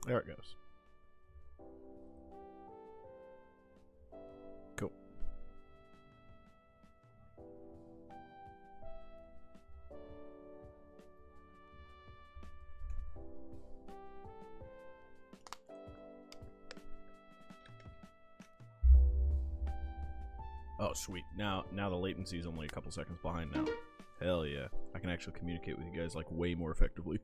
There it goes. Cool. Oh, sweet. Now the latency is only a couple seconds behind now. Hell yeah. I can actually communicate with you guys like way more effectively.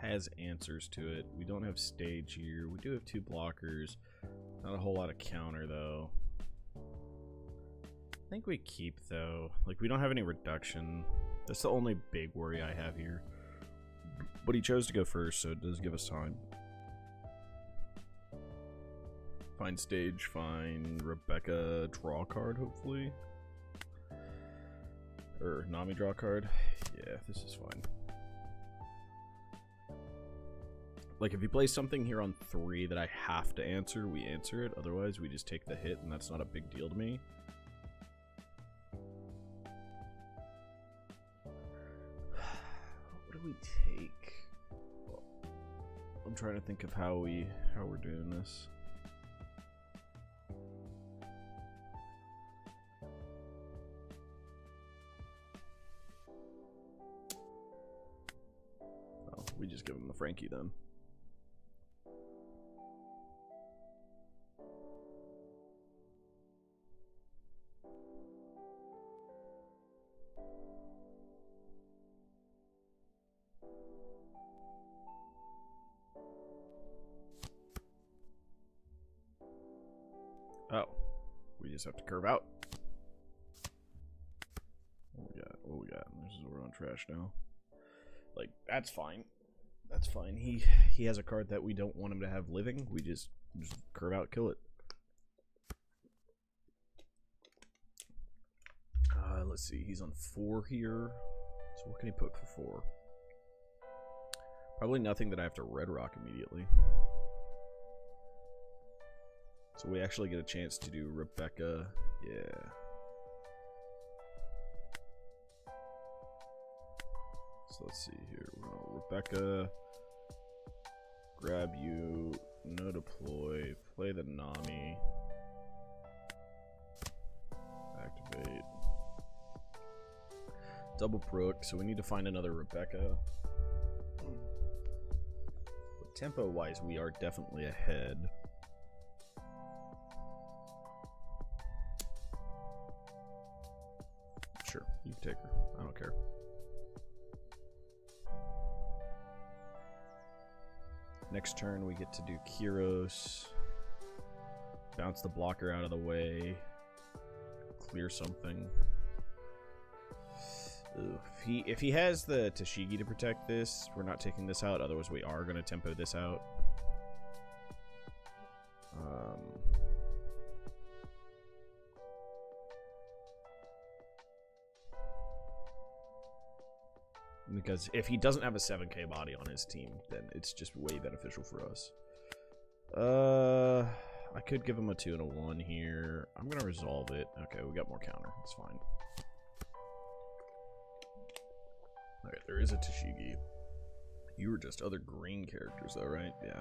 Has answers to it. We don't have stage here. We do have 2 blockers. Not a whole lot of counter though. I think we keep though. Like, we don't have any reduction. That's the only big worry I have here. But he chose to go first, so it does give us time. Find stage, find Rebecca, draw a card hopefully. Or Nami draw a card. Yeah, this is fine. Like, if he plays something here on 3 that I have to answer, we answer it. Otherwise, we just take the hit, and that's not a big deal to me. What do we take? I'm trying to think of how we're doing this. Oh, we just give him the Frankie then. Oh, we just have to curve out. What we got? What we got? This is we're on trash now. Like, that's fine. That's fine. He has a card that we don't want him to have living. We just curve out, kill it. Let's see. He's on 4 here. So what can he put for 4? Probably nothing that I have to red rock immediately. So we actually get a chance to do Rebecca. Yeah. So let's see here. We're gonna Rebecca. Grab you. No deploy. Play the Nami. Activate. Double Brook. So we need to find another Rebecca. But tempo wise, we are definitely ahead. Sure, you can take her. I don't care. Next turn, we get to do Kyros. Bounce the blocker out of the way. Clear something. Ooh, if he has the Tashigi to protect this, we're not taking this out. Otherwise, we are going to tempo this out. Because if he doesn't have a 7k body on his team, then it's just way beneficial for us. I could give him a 2 and a 1 here. I'm gonna resolve it. Okay, we got more counter. It's fine. Okay, there is a Tashigi. You were just other green characters though, right? Yeah.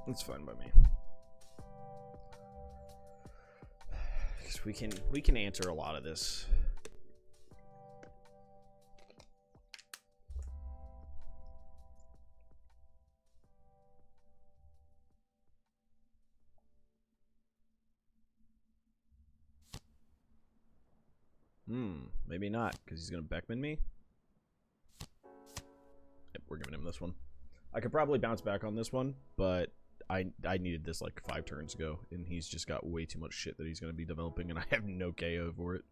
It's fine by me. we can answer a lot of this. Maybe not, because he's gonna Beckman me. Yep, we're giving him this one. I could probably bounce back on this one, but I needed this like 5 turns ago, and he's just got way too much shit that he's gonna be developing, and I have no KO for it.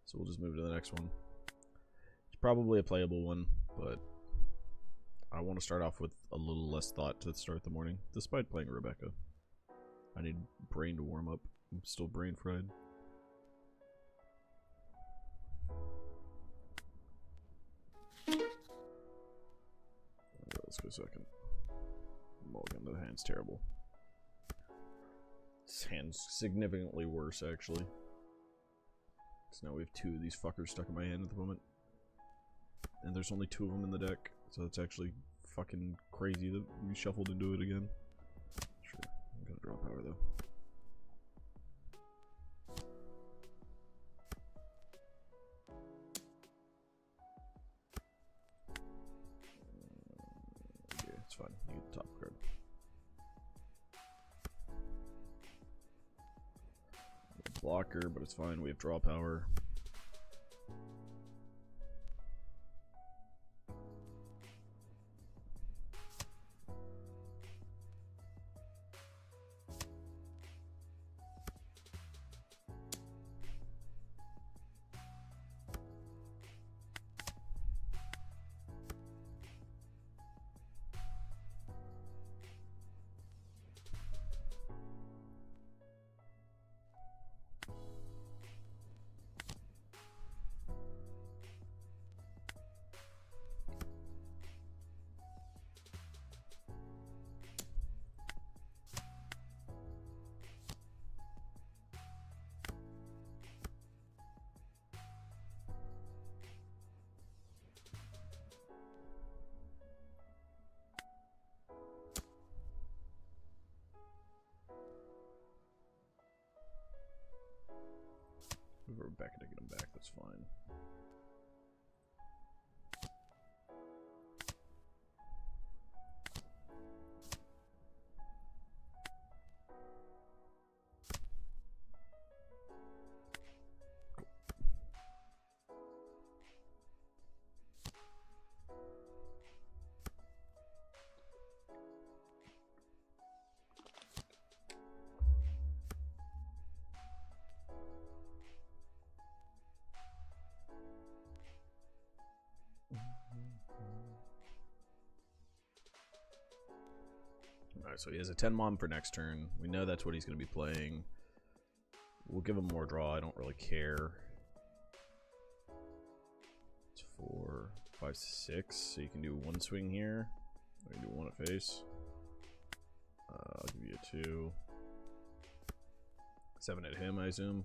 So we'll just move to the next one. It's probably a playable one, but I want to start off with a little less thought to start the morning, despite playing Rebecca. I need brain to warm up. I'm still brain fried. Let's go second. Mulligan, the hand's terrible. This hand's significantly worse, actually. So now we have 2 of these fuckers stuck in my hand at the moment. And there's only 2 of them in the deck, so it's actually fucking crazy that we shuffled into it again. Sure, I'm gonna draw power though. It's fine. You get the top card. Blocker, but it's fine. We have draw power. Move Rebecca to get him back, that's fine. Alright, so he has a 10 mom for next turn. We know that's what he's going to be playing. We'll give him more draw. I don't really care. It's 4, 5, 6. So you can do 1 swing here. Or you can do 1 at face. I'll give you a 2. 7 at him, I assume.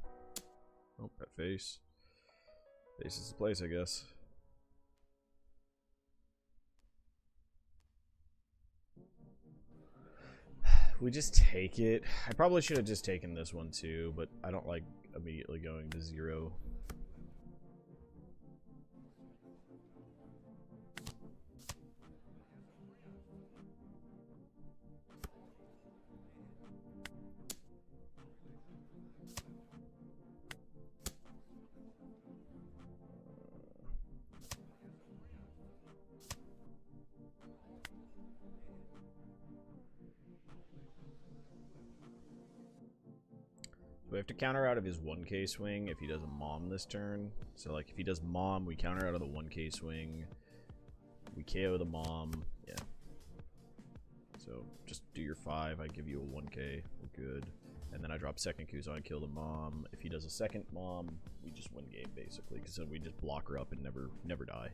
Oh, at face. Face is the place, I guess. We just take it. I probably should have just taken this one too, but I don't like immediately going to 0. We have to counter out of his 1k swing if he does a mom this turn. So like if he does mom, we counter out of the 1k swing. We KO the mom. Yeah. So just do your 5. I give you a 1k. We're good. And then I drop second Kuzan and kill the mom. If he does a second mom, we just win game basically. Because then we just block her up and never die.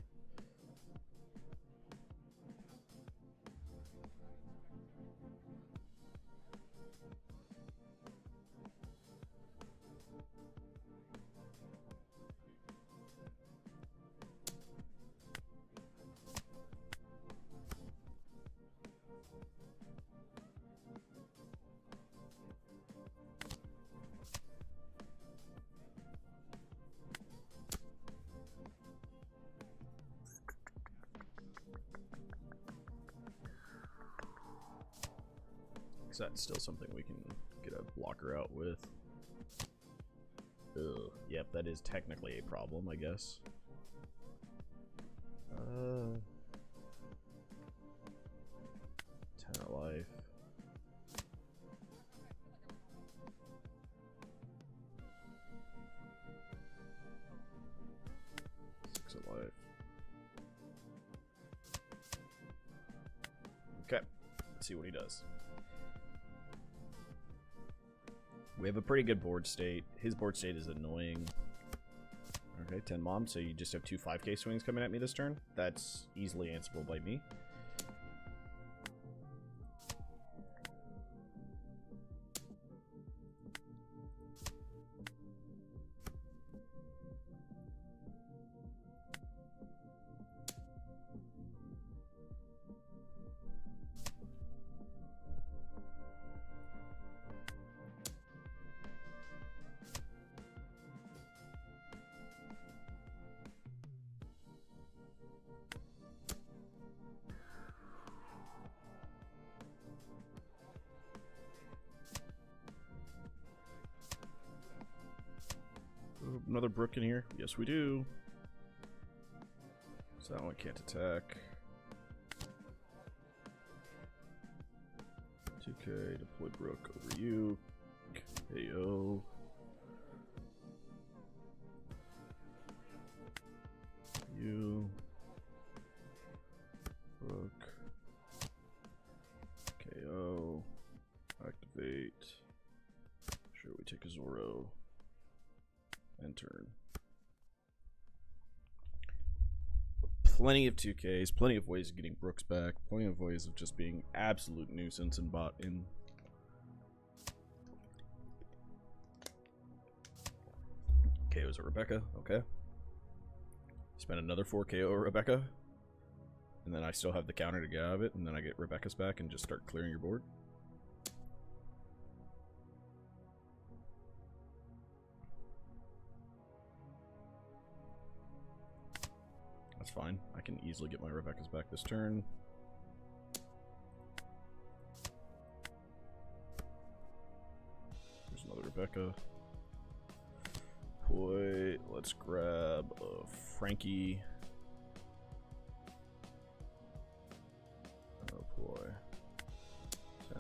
that's still something we can get a blocker out with. Ugh. Yep, that is technically a problem, I guess. 10 of life. Life. Okay, let's see what he does. We have a pretty good board state. His board state is annoying. Okay, 10 mom, so you just have two 5k swings coming at me this turn. That's easily answerable by me. Another brook in here? Yes, we do. So that one can't attack. 2k, deploy brook over you. KO. You. Brook. KO. Activate. Sure, we take a Zoro. And turn. Plenty of 2Ks, plenty of ways of getting Brooks back, plenty of ways of just being absolute nuisance and bot in. KO's a Rebecca, okay. Spend another 4 KO Rebecca. And then I still have the counter to get out of it, and then I get Rebecca's back and just start clearing your board. That's fine. I can easily get my Rebecca's back this turn. There's another Rebecca. Boy, let's grab a Frankie. Oh boy. 10.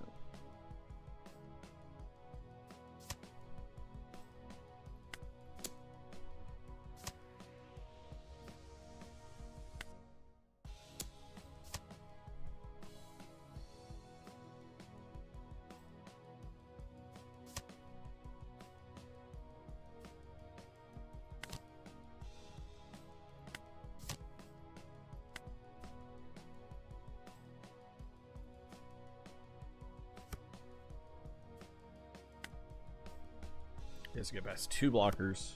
He has to get past 2 blockers.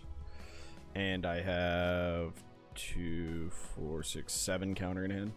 And I have 2, 4, 6, 7 counter in hand.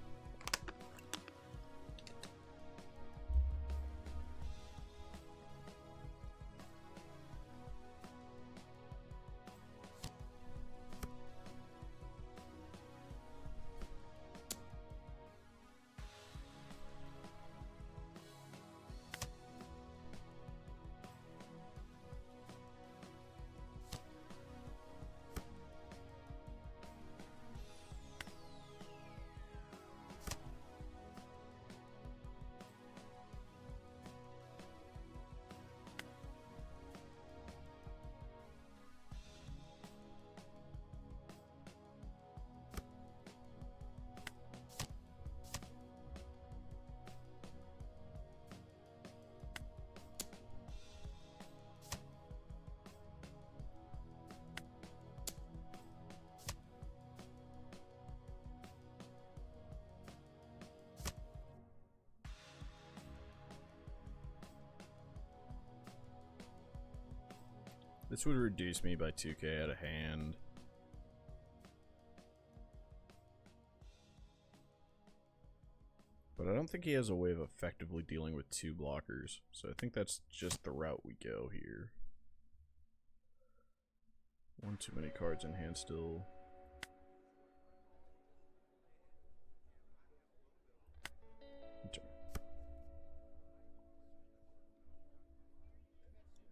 This would reduce me by 2k out of hand. But I don't think he has a way of effectively dealing with 2 blockers. So I think that's just the route we go here. 1 too many cards in hand still. Turn.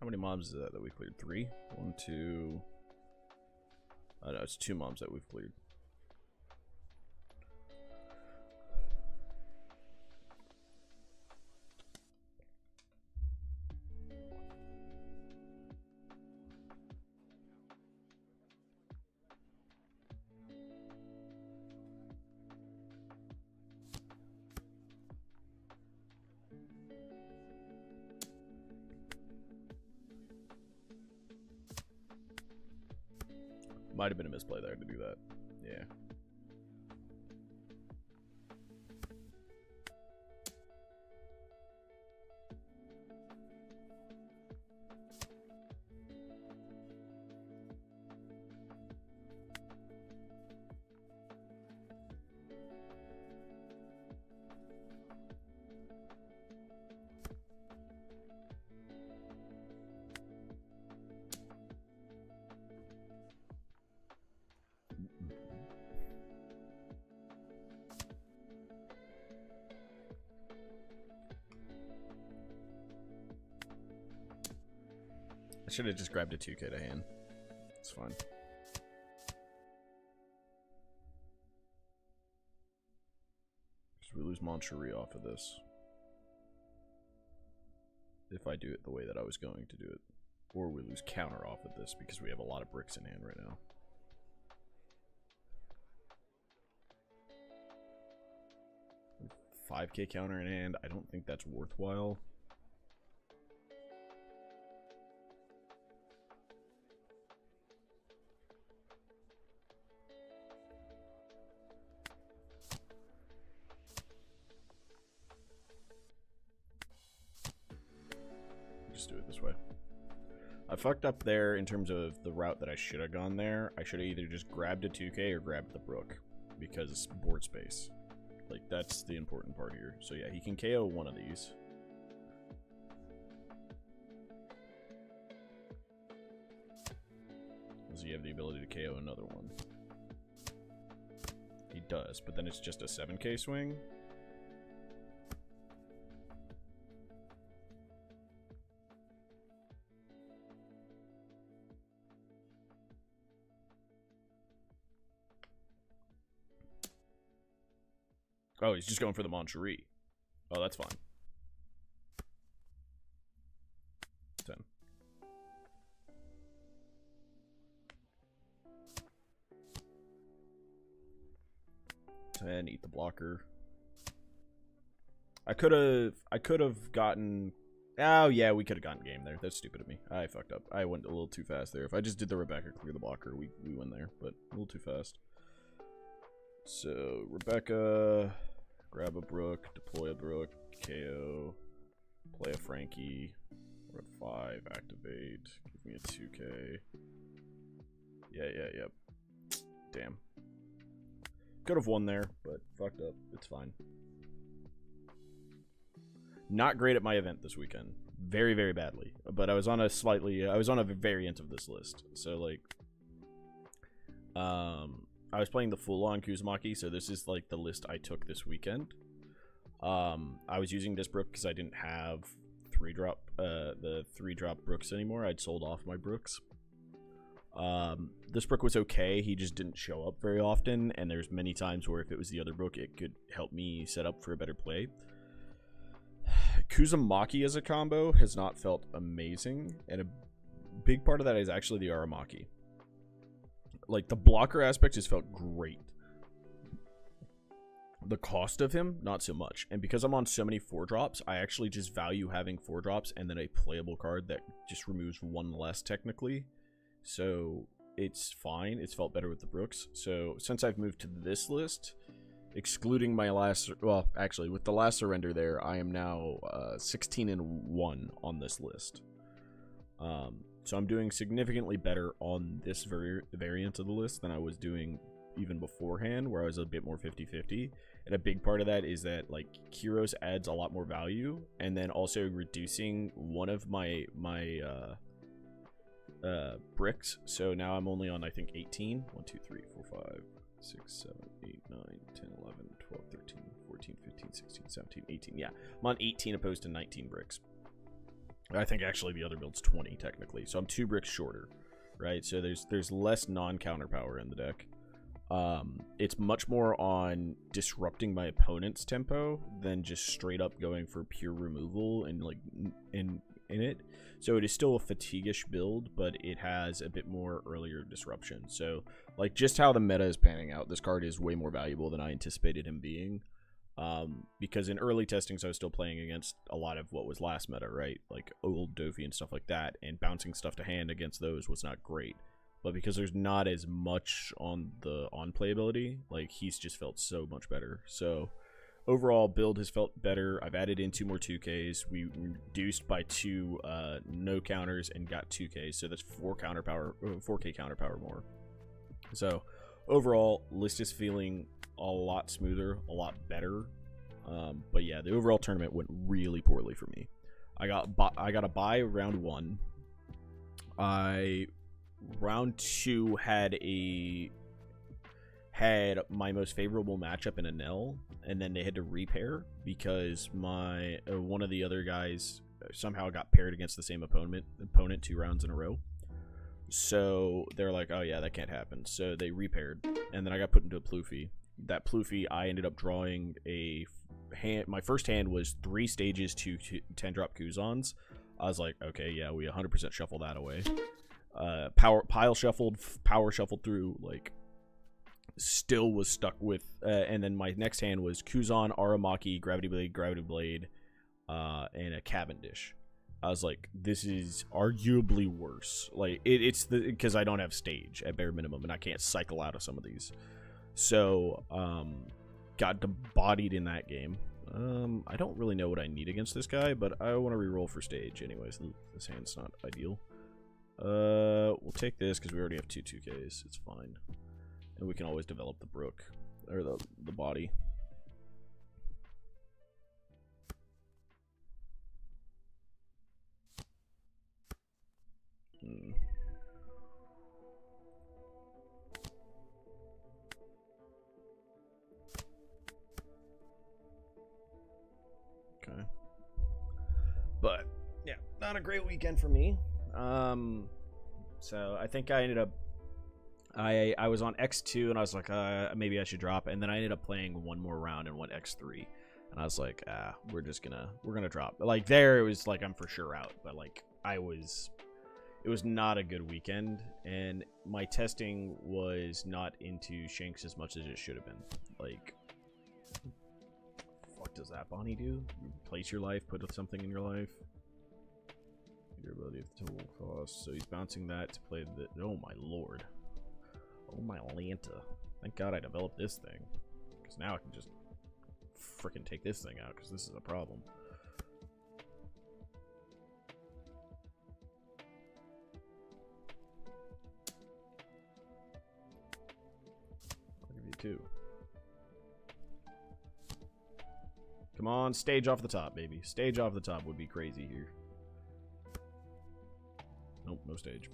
How many mobs is that we cleared? 3? 1, 2. Oh no, it's 2 mobs that we've cleared. Might have been a misplay there to do that. Yeah. I should have just grabbed a 2K to hand. It's fine. Because we lose Moncherie off of this. If I do it the way that I was going to do it. Or we lose counter off of this because we have a lot of bricks in hand right now. $5K counter in hand, I don't think that's worthwhile. Just do it this way. I fucked up there in terms of the route that I should have gone there. I should have either just grabbed a 2K or grabbed the Brook because it's board space. Like, that's the important part here. So yeah, he can KO one of these. Does he have the ability to KO another one? He does, but then it's just a 7K swing. Oh, he's just going for the Moncherie. Oh, that's fine. 10. 10, eat the blocker. I could have gotten... Oh, yeah, we could have gotten game there. That's stupid of me. I fucked up. I went a little too fast there. If I just did the Rebecca, clear the blocker, we win there. But a little too fast. So, Rebecca... Grab a Brook, deploy a Brook, KO, play a Frankie. We're at 5, activate, give me a 2K. Yeah. Damn. Could have won there, but fucked up. It's fine. Not great at my event this weekend. Very, very badly. But I was on a variant of this list. So, like, I was playing the full-on Kuzumaki, so this is like the list I took this weekend. I was using this Brook because I didn't have the 3-drop Brooks anymore. I'd sold off my Brooks. This Brook was okay. He just didn't show up very often, and there's many times where if it was the other Brook, it could help me set up for a better play. Kuzumaki as a combo has not felt amazing, and a big part of that is actually the Aramaki. Like, the blocker aspect has felt great. The cost of him, not so much. And because I'm on so many 4-drops, I actually just value having 4-drops and then a playable card that just removes 1 less, technically. So, it's fine. It's felt better with the Brooks. So, since I've moved to this list, excluding my last... Well, actually, with the last surrender there, I am now 16-1 on this list. So I'm doing significantly better on this variant of the list than I was doing even beforehand, where I was a bit more 50-50. And a big part of that is that, like, Kyros adds a lot more value, and then also reducing one of my bricks. So now I'm only on, I think, 18. 1, 2, 3, 4, 5, 6, 7, 8, 9, 10, 11, 12, 13, 14, 15, 16, 17, 18. Yeah, I'm on 18 opposed to 19 bricks. I think actually the other build's 20 technically, so I'm 2 bricks shorter, right? So there's less non-counter power in the deck. It's much more on disrupting my opponent's tempo than just straight up going for pure removal and like in it. So it is still a fatigue-ish build, but it has a bit more earlier disruption. So like just how the meta is panning out, this card is way more valuable than I anticipated him being. Because in early testings I was still playing against a lot of what was last meta, right? Like old Dofi and stuff like that, and bouncing stuff to hand against those was not great. But because there's not as much on the playability, like he's just felt so much better. So overall build has felt better. I've added in 2 more 2Ks. We reduced by 2 no counters and got 2Ks, so that's 4 counter power, 4K counter power more. So overall, list is feeling a lot smoother, a lot better. But yeah, the overall tournament went really poorly for me. I got a bye round 1. Round 2 had my most favorable matchup in Enel, and then they had to repair because my one of the other guys somehow got paired against the same opponent 2 rounds in a row. So they're like, oh yeah, that can't happen. So they repaired, and then I got put into a Ploofy. That Ploofy, I ended up drawing a hand. My first hand was 3 stages to 10-drop Kuzans. I was like, okay, yeah, we 100% shuffle that away. Power shuffled through, like, still was stuck with, and then my next hand was Kuzan, Aramaki, Gravity Blade, and a Cavendish. I was like, this is arguably worse. Like, it's because I don't have stage at bare minimum, and I can't cycle out of some of these. So, got bodied in that game. I don't really know what I need against this guy, but I want to reroll for stage anyways. This hand's not ideal. We'll take this because we already have 2 2Ks. It's fine. And we can always develop the brook, or the body. Okay. But, yeah, not a great weekend for me. So I think I ended up, I was on X2 and I was like, maybe I should drop. And then I ended up playing 1 more round and went X3. And I was like, we're gonna drop. Like there, it was like, I'm for sure out. But like, it was not a good weekend. And my testing was not into Shanks as much as it should have been. Like, what does that Bonnie do? Replace your life, put something in your life. Your ability of the total cost. So he's bouncing that to play the. Oh my lord. Oh my Lanta. Thank God I developed this thing. Because now I can just freaking take this thing out because this is a problem. I'll give you 2. Come on, stage off the top, baby. Stage off the top would be crazy here. Nope, no stage.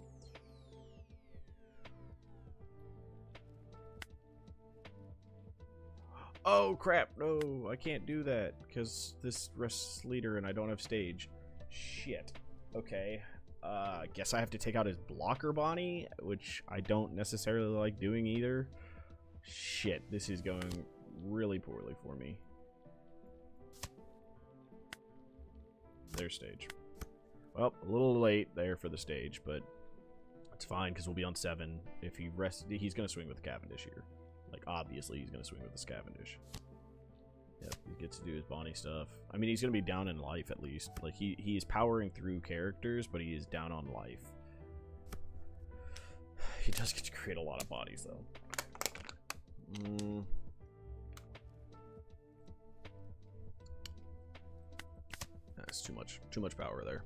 Oh crap, no, I can't do that because this rests leader and I don't have stage. Shit. Okay. Guess I have to take out his blocker Bonnie, which I don't necessarily like doing either. Shit, this is going really poorly for me. There's stage. Well, a little late there for the stage, but it's fine because we'll be on 7. If he rests, he's going to swing with the Cavendish here. Like, obviously, he's going to swing with the Cavendish. Yep, he gets to do his Bonnie stuff. I mean, he's going to be down in life, at least. Like, he is powering through characters, but he is down on life. He does get to create a lot of bodies, though. That's too much. Too much power there.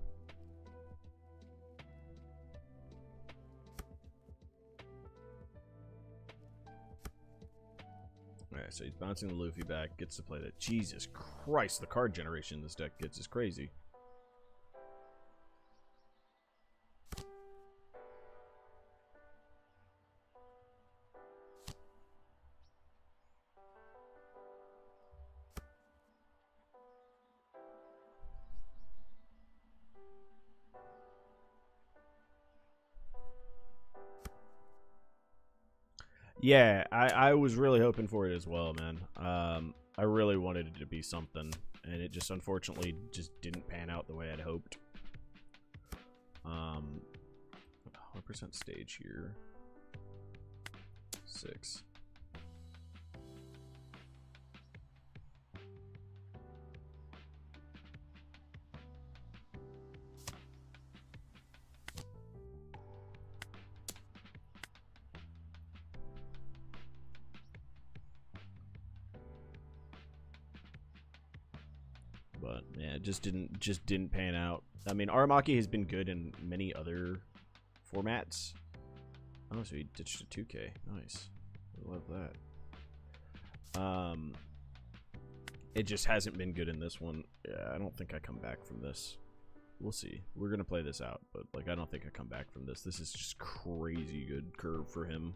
Alright, so he's bouncing the Luffy back, gets to play that. Jesus Christ, the card generation this deck gets is crazy. Yeah, I was really hoping for it as well, man. I really wanted it to be something, and it just unfortunately just didn't pan out the way I'd hoped. 100% stage here. 6. But yeah, it just didn't pan out. I mean, Aramaki has been good in many other formats. Oh, so he ditched a 2K. Nice. I love that. It just hasn't been good in this one. Yeah, I don't think I come back from this. We'll see. We're gonna play this out, but like I don't think I come back from this. This is just crazy good curve for him.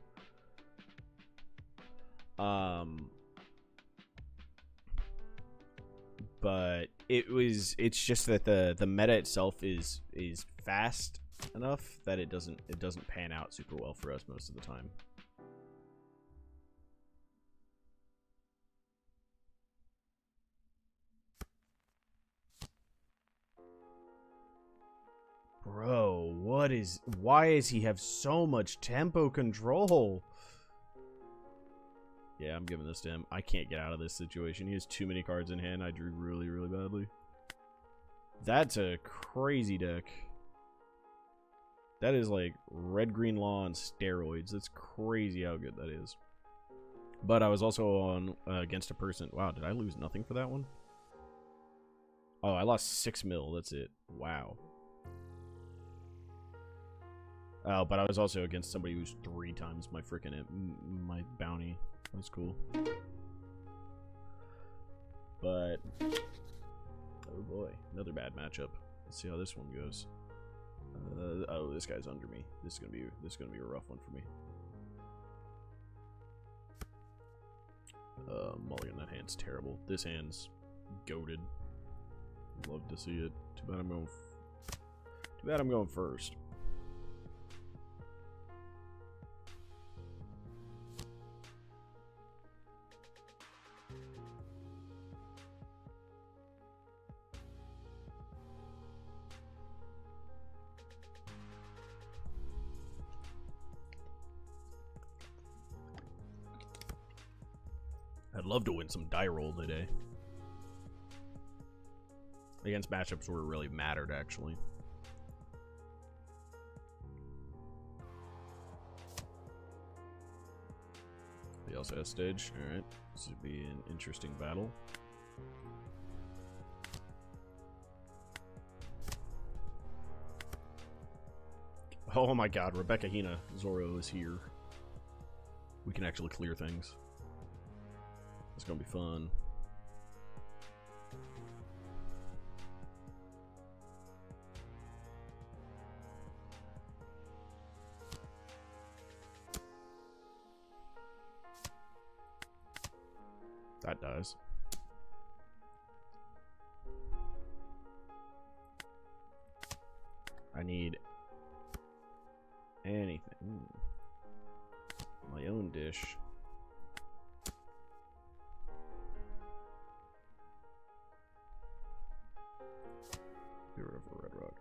But it's just that the meta itself is fast enough that it doesn't pan out super well for us most of the time. Bro, why does he have so much tempo control? Yeah, I'm giving this to him. I can't get out of this situation. He has too many cards in hand. I drew really, really badly. That's a crazy deck. That is like red-green law on steroids. That's crazy how good that is. But I was also on against a person. Wow, did I lose nothing for that one? Oh, I lost 6 mil. That's it. Wow. Oh, but I was also against somebody who's 3 times my freaking my bounty. That's cool. But oh boy, another bad matchup. Let's see how this one goes. Oh, this guy's under me. This is gonna be a rough one for me. Mulligan, that hand's terrible. This hand's goated. Love to see it. Too bad I'm going first. I'd love to win some die roll today. Against matchups where it really mattered, actually. He also has stage. Alright. This would be an interesting battle. Oh my god, Rebecca Hina Zoro is here. We can actually clear things. It's gonna be fun. That dies. I need anything. Ooh. My own dish. Get rid of a red rock.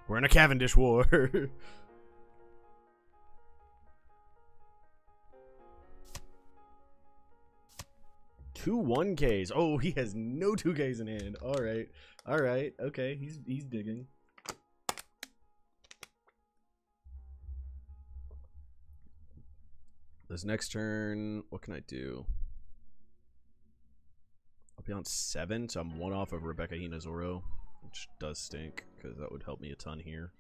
We're in a Cavendish war. 2 1Ks. Oh, he has no 2Ks in hand. Alright. Alright. Okay. He's digging. This next turn, what can I do? I'll be on 7, so I'm 1 off of Rebecca Hina Zoro, which does stink, because that would help me a ton here.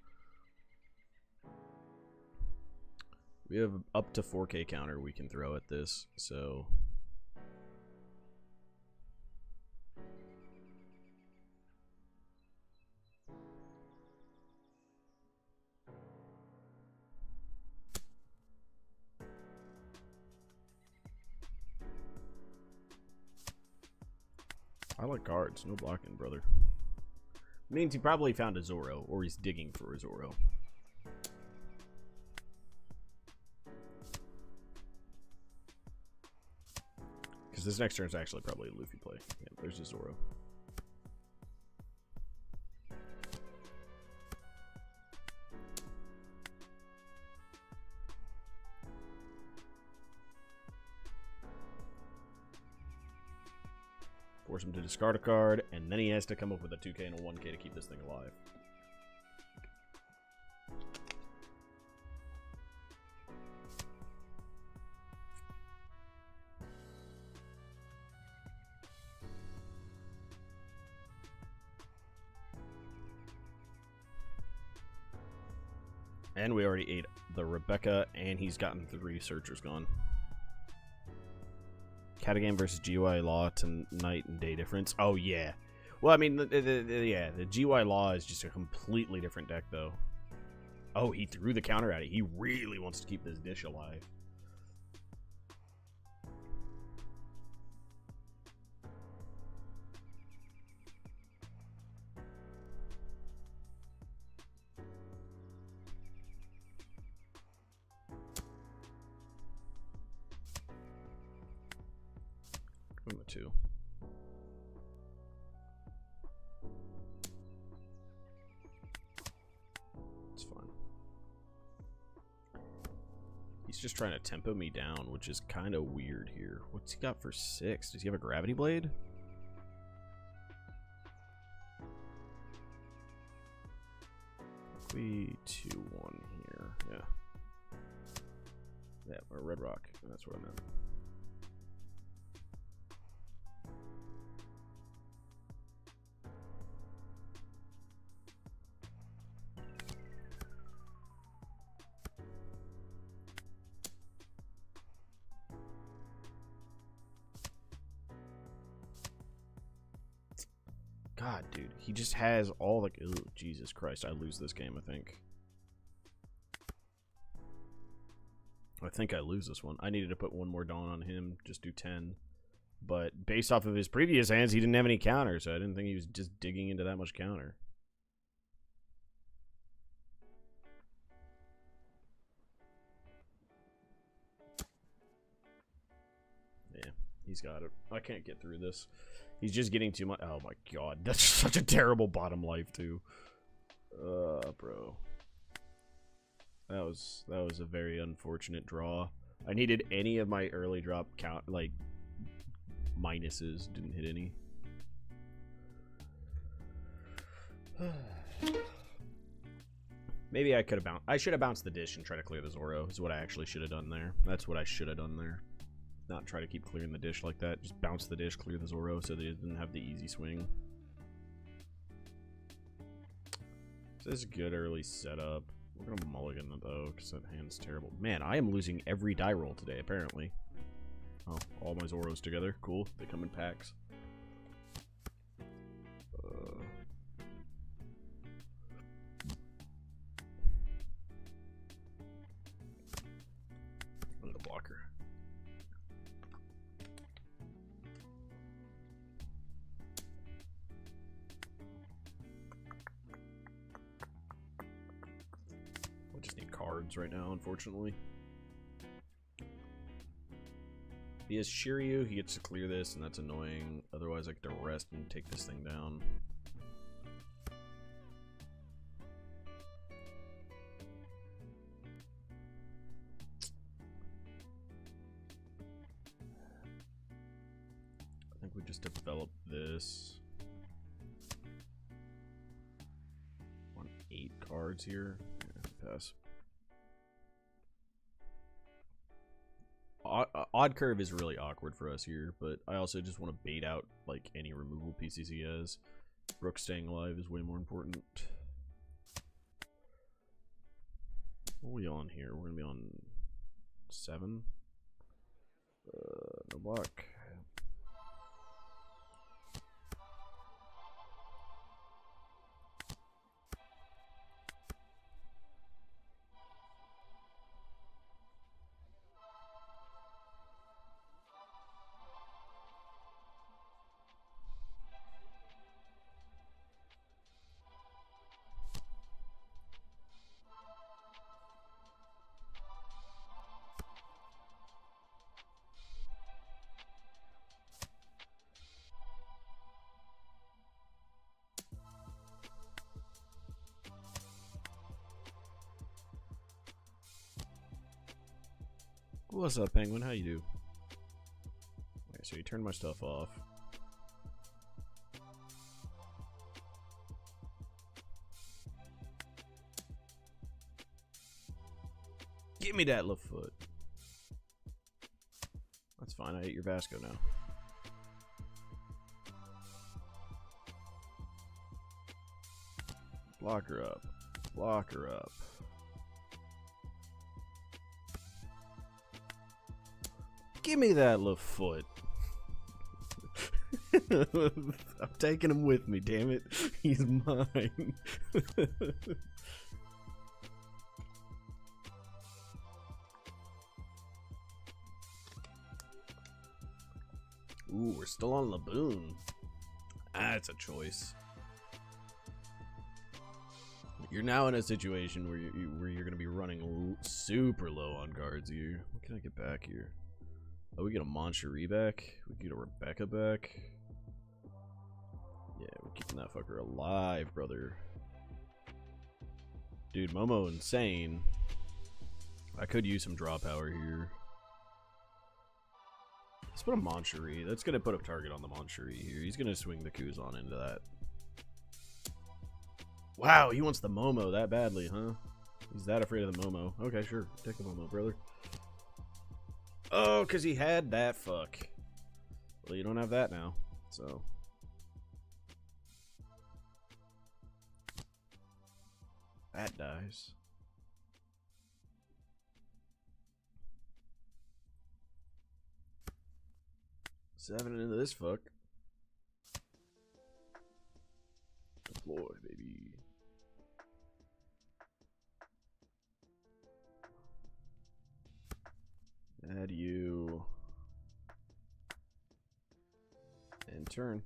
We have up to 4K counter we can throw at this, so... I like cards, no blocking, brother. Means he probably found a Zoro, or he's digging for a Zoro. Because this next turn is actually probably a Luffy play. Yeah, there's a Zoro. Force him to discard a card, and then he has to come up with a 2k and a 1k to keep this thing alive. And we already ate the Rebecca, and he's gotten 3 searchers gone. Catagame versus GY Law to night and day difference. Oh, yeah. Well, I mean, yeah, the GY Law is just a completely different deck, though. Oh, he threw the counter at it. He really wants to keep this dish alive. Give him a 2. It's fine. He's just trying to tempo me down, which is kind of weird here. What's he got for 6? Does he have a Gravity Blade? We 2-1 here. Yeah. Yeah, or Red Rock. That's what I meant. God, dude, he just has all like, oh, Jesus Christ, I lose this game, I think. I lose this one. I needed to put one more Dawn on him, just do 10. But based off of his previous hands, he didn't have any counters, so I didn't think he was just digging into that much counter. Yeah, he's got it. I can't get through this. He's just getting too much. Oh my god, that's such a terrible bottom life too. Bro. That was a very unfortunate draw. I needed any of my early drop count like minuses. Didn't hit any. Maybe I could have bounced. I should have bounced the dish and try to clear the Zoro. Is what I actually should have done there. That's what I should have done there. Not try to keep clearing the dish like that. Just bounce the dish, clear the Zoro, so they didn't have the easy swing. So this is a good early setup. We're gonna mulligan it though, because that hand's terrible. Man, I am losing every die roll today, apparently. Oh, all my Zoros together. Cool. They come in packs. Little blocker. We just need cards right now, unfortunately. He has Shiryu, he gets to clear this, and that's annoying. Otherwise, I get to rest and take this thing down. I think we just develop this. Want 8 cards here? Yeah, pass. Odd Curve is really awkward for us here, but I also just want to bait out like any removal pieces he has. Brook staying alive is way more important. What are we on here? We're gonna be on 7. No block. What's up, Penguin? How you do? Okay, so you turned my stuff off. Give me that left foot. That's fine. I ate your Vasco now. Block her up. Block her up. Give me that left foot. I'm taking him with me, damn it. He's mine. Ooh, we're still on Laboon. That's a choice. You're now in a situation where you're gonna be running super low on guards here. What can I get back here? Oh, we get a Moncherie back. We get a Rebecca back. Yeah, we're keeping that fucker alive, brother. Dude, Momo insane. I could use some draw power here. Let's put a Moncherie. That's gonna put a target on the Moncherie here. He's gonna swing the Kuzan into that. Wow, he wants the Momo that badly, huh? He's that afraid of the Momo. Okay, sure. Take the Momo, brother. Oh, because he had that fuck. Well, you don't have that now, so. That dies. Seven into this fuck. Deploy, baby. Add you. And turn.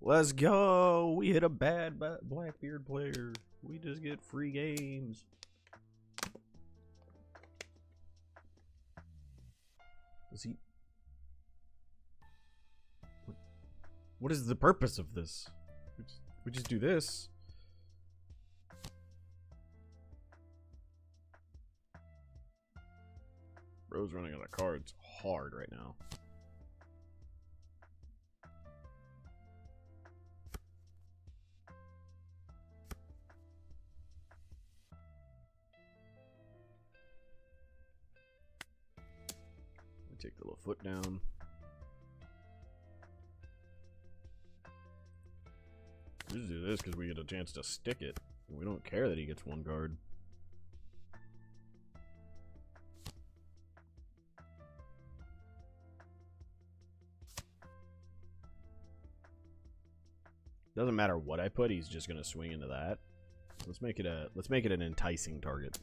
Let's go! We hit a bad Blackbeard player. We just get free games. Does he... What is the purpose of this? We just do this. Bro's running out of cards hard right now. We take the little foot down. We just do this because we get a chance to stick it. We don't care that he gets one card. Doesn't matter what I put, he's just gonna swing into that. Let's make it an enticing target.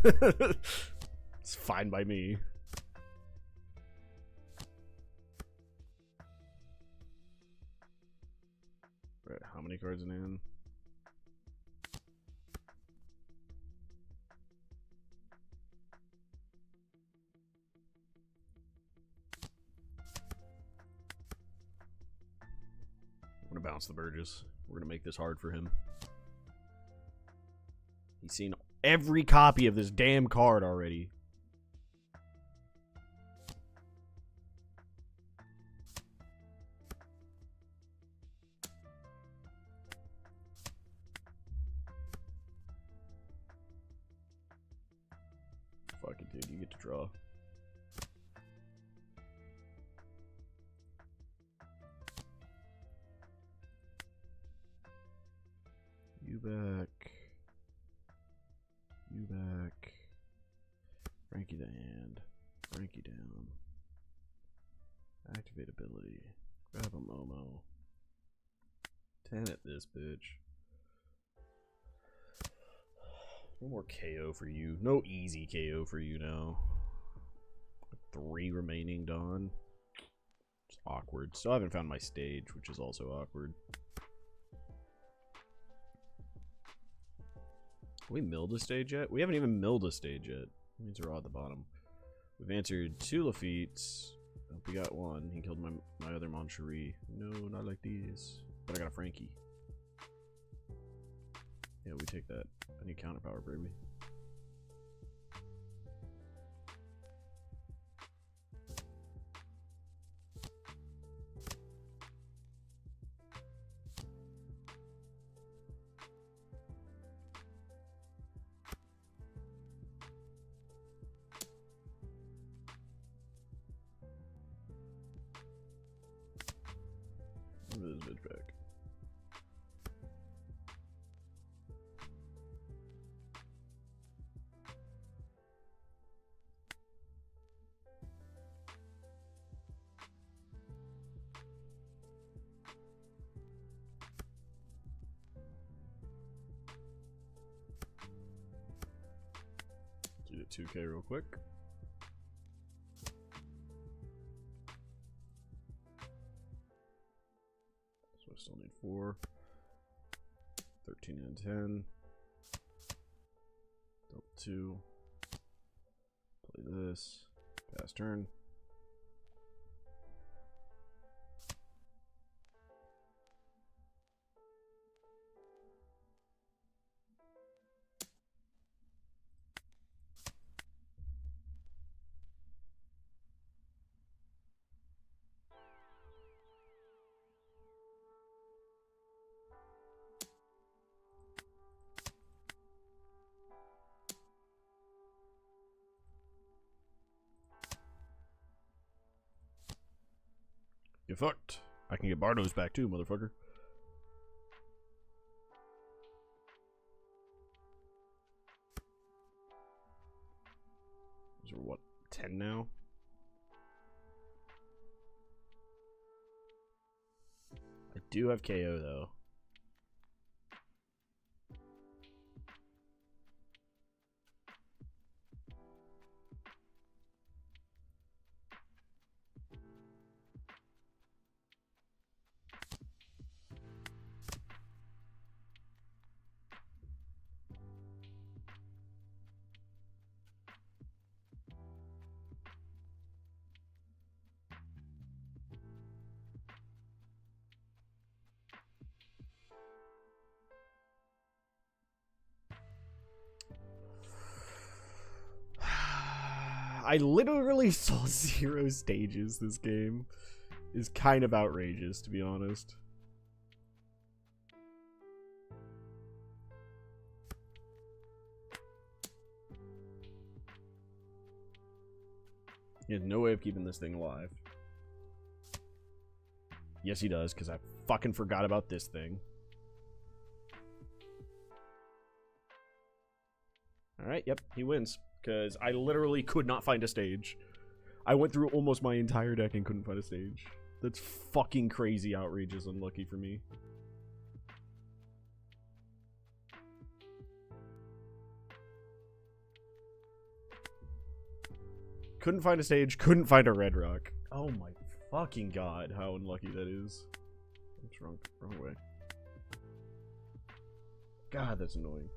It's fine by me. Right, how many cards in hand? I'm gonna bounce the Burgess. We're gonna make this hard for him. He's seen every copy of this damn card already. Fuck it, dude. You get to draw. You back. You back. Frankie the hand. Frankie down. Activate ability. Grab a Momo. 10 at this bitch. No more KO for you. No easy KO for you now. 3 remaining, Dawn. It's awkward. Still haven't found my stage, which is also awkward. Have we milled a stage yet? We haven't even milled a stage yet. That means we're all at the bottom. We've answered 2 Lafitte's. Oh, we got 1. He killed my other Moncherie. No, not like these. But I got a Frankie. Yeah, we take that. I need counter power, baby. percentage back. Do the 2K real quick. So I still need 4. 13 and 10. Double 2. Play this. Pass turn. Get fucked. I can get Bardos back too, motherfucker. These are what, 10 now? I do have KO though. I literally saw 0 stages this game. Is kind of outrageous, to be honest. He has no way of keeping this thing alive. Yes, he does, because I fucking forgot about this thing. Alright, yep, he wins. Because I literally could not find a stage. I went through almost my entire deck and couldn't find a stage. That's fucking crazy, outrageous, unlucky for me. Couldn't find a stage, couldn't find a red rock. Oh my fucking god, how unlucky that is. I'm drunk, wrong way. God, that's annoying.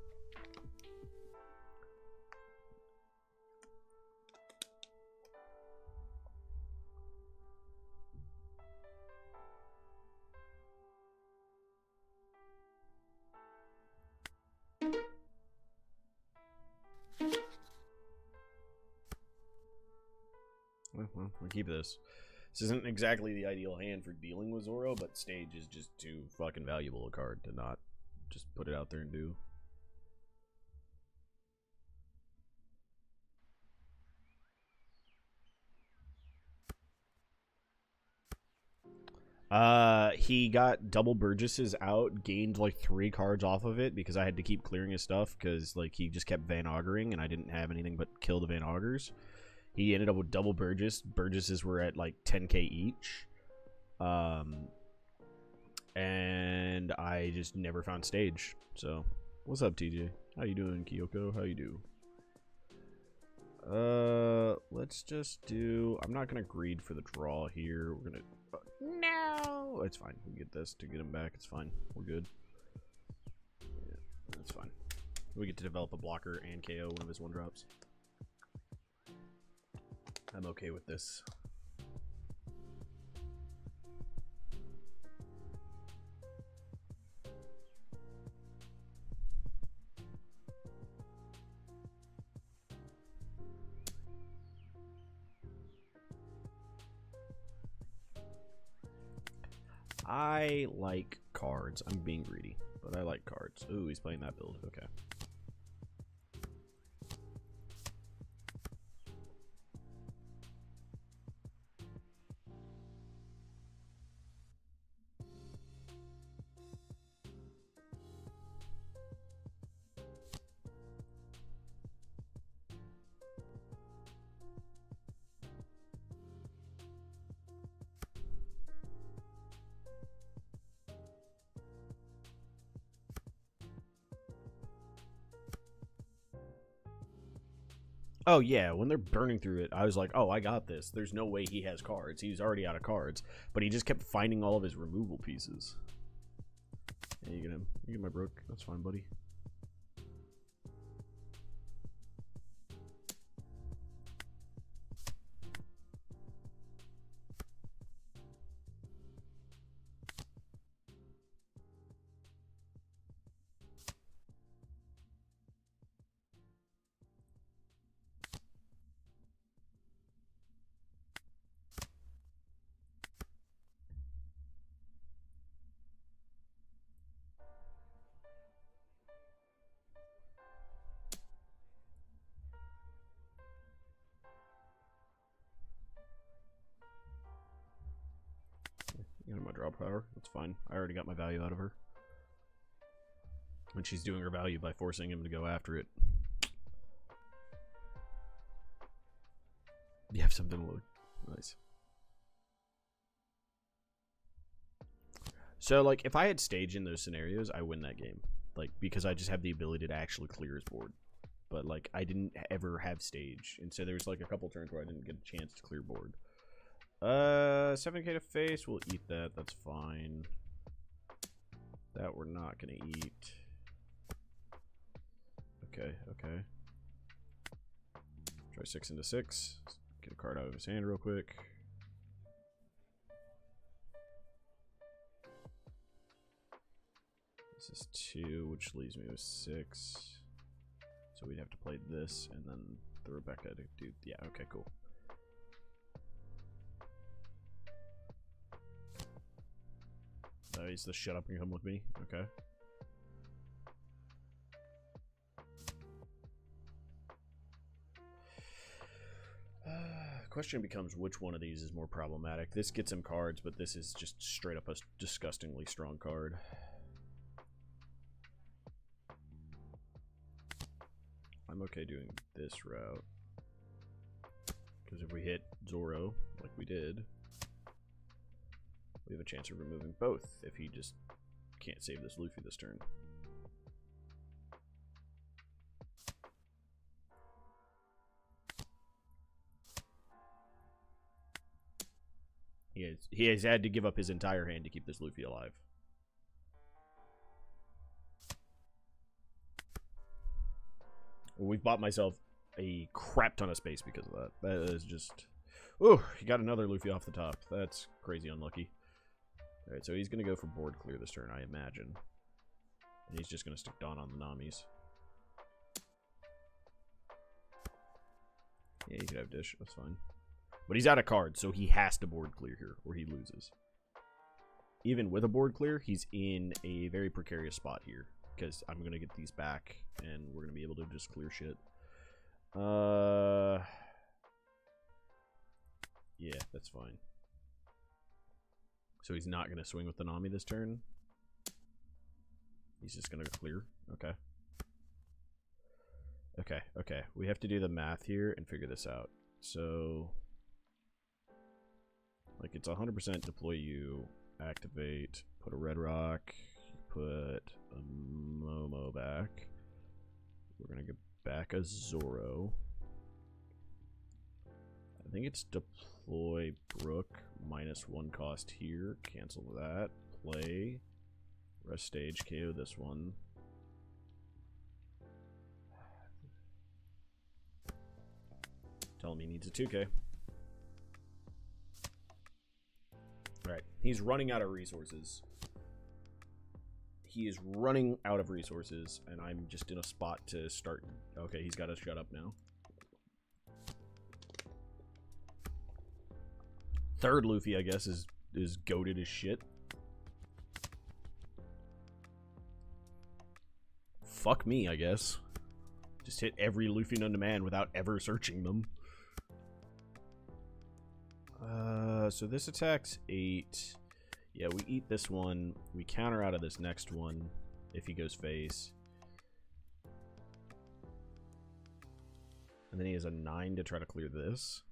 Well, we'll keep this. This isn't exactly the ideal hand for dealing with Zoro, but stage is just too fucking valuable a card to not just put it out there and do. He got double Burgesses out, gained like 3 cards off of it because I had to keep clearing his stuff because like he just kept Van Augering and I didn't have anything but kill the Van Augers. He ended up with double Burgess. Burgesses were at like 10k each. And I just never found stage. So, what's up, TJ? How you doing, Kyoko? How you do? Let's just do... I'm not gonna greed for the draw here. We're gonna... no! It's fine. We get this to get him back. It's fine. We're good. Yeah, that's fine. We get to develop a blocker and KO one of his 1-drops. I'm okay with this. I like cards. I'm being greedy, but I like cards. Ooh, he's playing that build. Okay. Oh, yeah, when they're burning through it, I was like, oh, I got this. There's no way he has cards. He's already out of cards. But he just kept finding all of his removal pieces. Yeah, you get him. You get my broke. That's fine, buddy. You know, my draw power. That's fine. I already got my value out of her. And she's doing her value by forcing him to go after it. You have something to load. Nice. So, like, if I had stage in those scenarios, I win that game. Like, because I just have the ability to actually clear his board. But, like, I didn't ever have stage. And so there was, like, a couple turns where I didn't get a chance to clear board. 7k to face. We'll eat that. That's fine. That we're not going to eat. Okay, okay. Try 6 into 6. Get a card out of his hand real quick. This is 2, which leaves me with 6. So we'd have to play this and then the Rebecca to do. Yeah, okay, cool. He's the shut up and come with me. Okay. Question becomes which one of these is more problematic. This gets him cards, but this is just straight up a disgustingly strong card. I'm okay doing this route. Because if we hit Zoro, like we did, we have a chance of removing both if he just can't save this Luffy this turn. He has had to give up his entire hand to keep this Luffy alive. We've bought myself a crap ton of space because of that. That is just... Ooh, he got another Luffy off the top. That's crazy unlucky. Alright, so he's going to go for board clear this turn, I imagine. And he's just going to stick Dawn on the Namis. Yeah, he could have Dish. That's fine. But he's out of cards, so he has to board clear here, or he loses. Even with a board clear, he's in a very precarious spot here. Because I'm going to get these back, and we're going to be able to just clear shit. Yeah, that's fine. So he's not going to swing with the Nami this turn. He's just going to clear. Okay. Okay, okay. We have to do the math here and figure this out. So... like, it's 100% deploy you, activate, put a red rock, put a Momo back. We're going to get back a Zoro. I think it's deploy Brook, -1 cost here. Cancel that. Play. Rest stage, KO this one. Tell him he needs a 2k. Alright, he's running out of resources. He is running out of resources, and I'm just in a spot to start. Okay, he's got to shut up now. Third Luffy, I guess, is goated as shit. Fuck me, I guess. Just hit every Luffy known to man without ever searching them. So this attacks 8. Yeah, we eat this one. We counter out of this next one if he goes face. And then he has a 9 to try to clear this.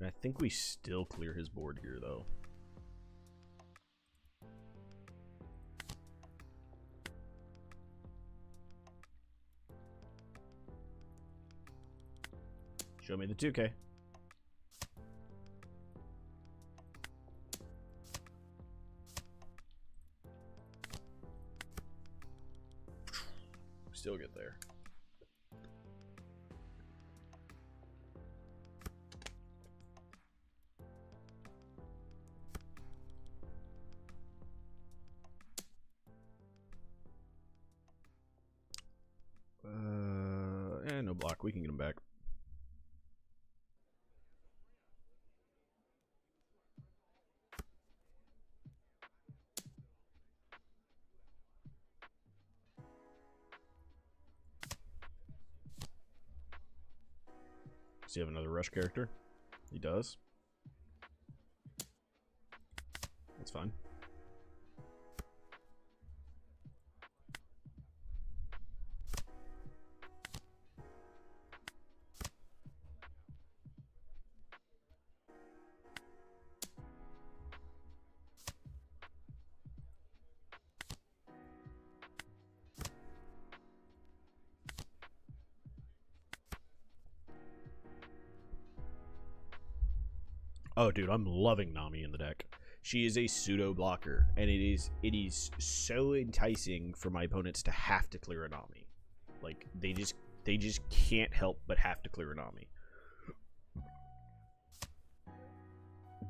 I think we still clear his board here, though. Show me the 2K. Still get there. No block. We can get him back. Does he have another rush character? He does. That's fine. Oh, dude, I'm loving Nami in the deck. She is a pseudo blocker, and it is so enticing for my opponents to have to clear a Nami. Like they just can't help but have to clear a Nami.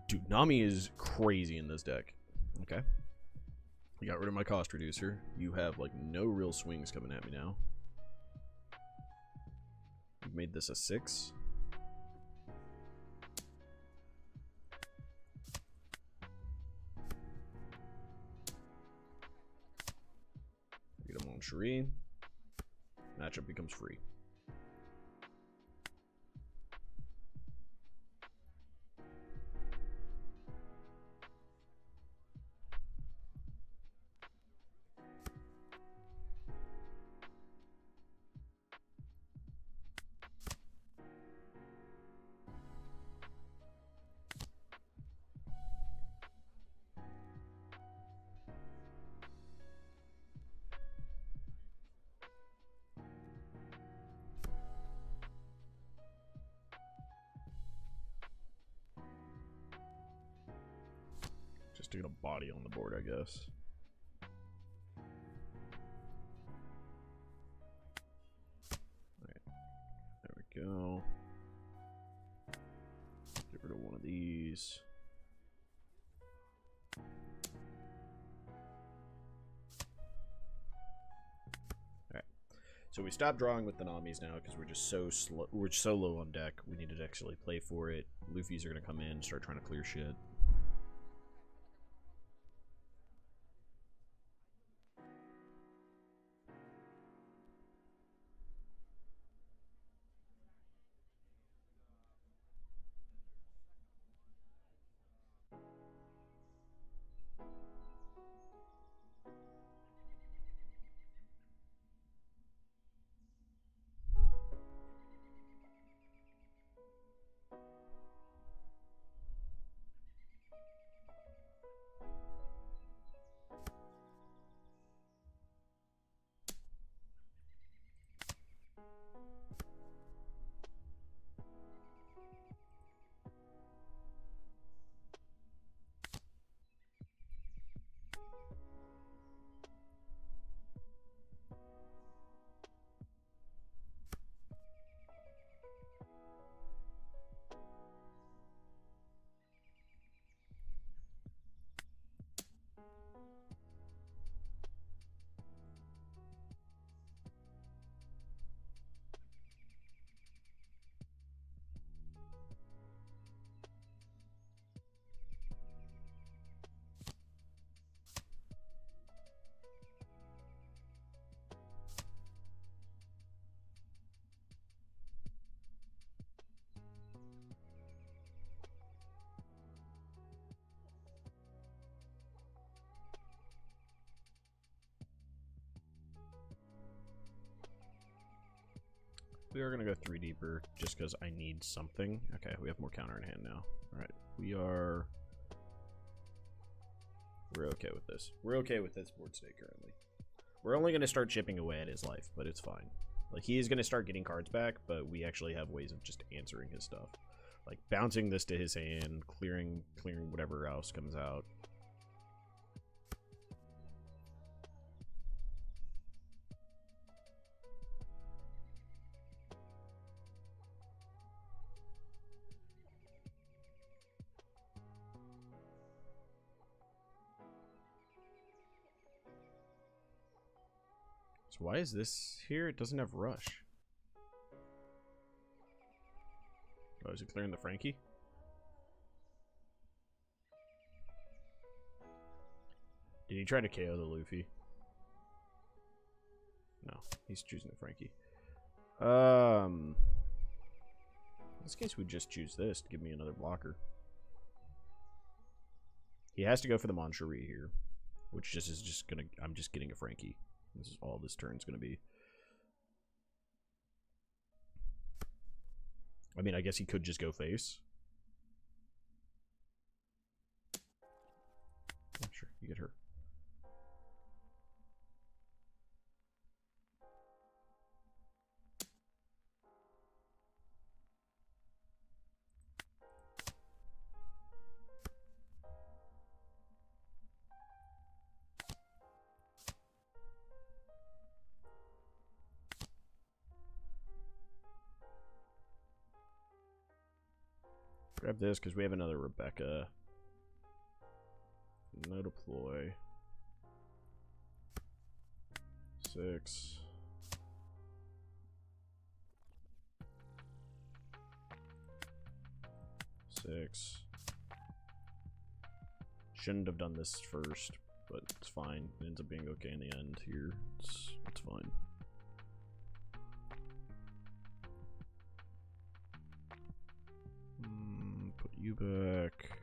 Dude, Nami is crazy in this deck. Okay. I got rid of my cost reducer. You have like no real swings coming at me now. You've made this a 6. Get him on Shireen. Matchup becomes free. Just to get a body on the board, I guess. Alright. There we go. Get rid of one of these. Alright. So we stopped drawing with the Namis now because we're just so slow. We're so low on deck. We need to actually play for it. Luffy's are gonna come in and start trying to clear shit. We are going to go 3 deeper just because I need something. Okay, we have more counter in hand now. Alright, we're okay with this. We're okay with this board state currently. We're only going to start chipping away at his life, but it's fine. Like, he is going to start getting cards back, but we actually have ways of just answering his stuff. Like, bouncing this to his hand, clearing whatever else comes out. So why is this here? It doesn't have rush. Oh, is it clearing the Frankie? Did he try to KO the Luffy? No, he's choosing the Frankie. In this case, we just choose this to give me another blocker. He has to go for the Mancherie here, which just is just gonna. I'm just getting a Frankie. This is all this turn's gonna be. I mean, I guess he could just go face. Oh, sure, you get her. Grab this because we have another Rebecca. No deploy. 6. Shouldn't have done this first, but it's fine. It ends up being okay in the end here. It's fine. Put you back.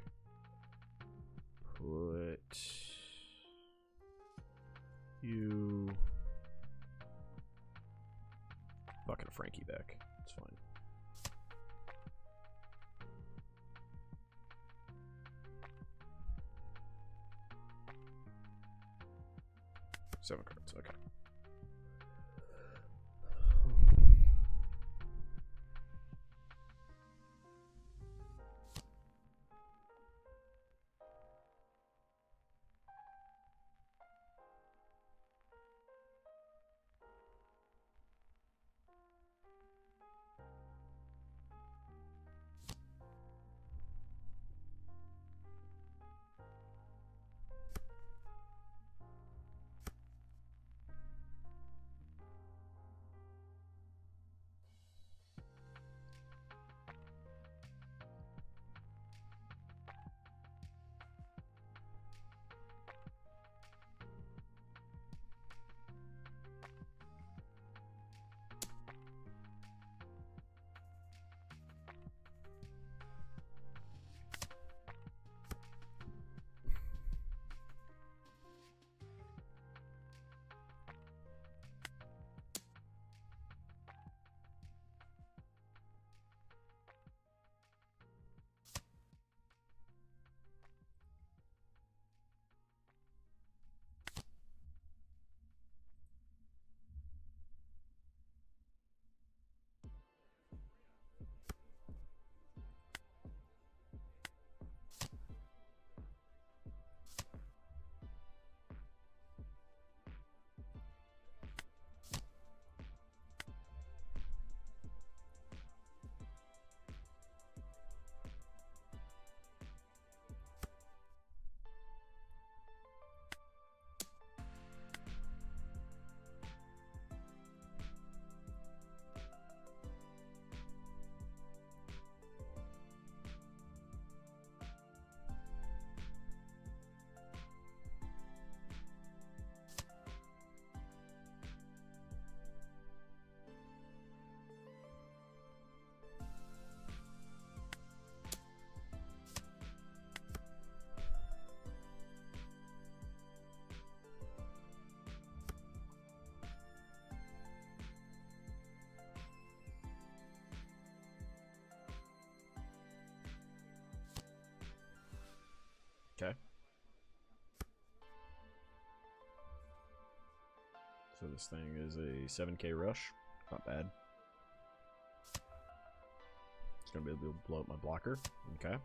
Put you. Bucket of Frankie back. It's fine. Seven cards, okay. This thing is a 7k rush. Not bad. It's gonna be able to blow up my blocker. Okay.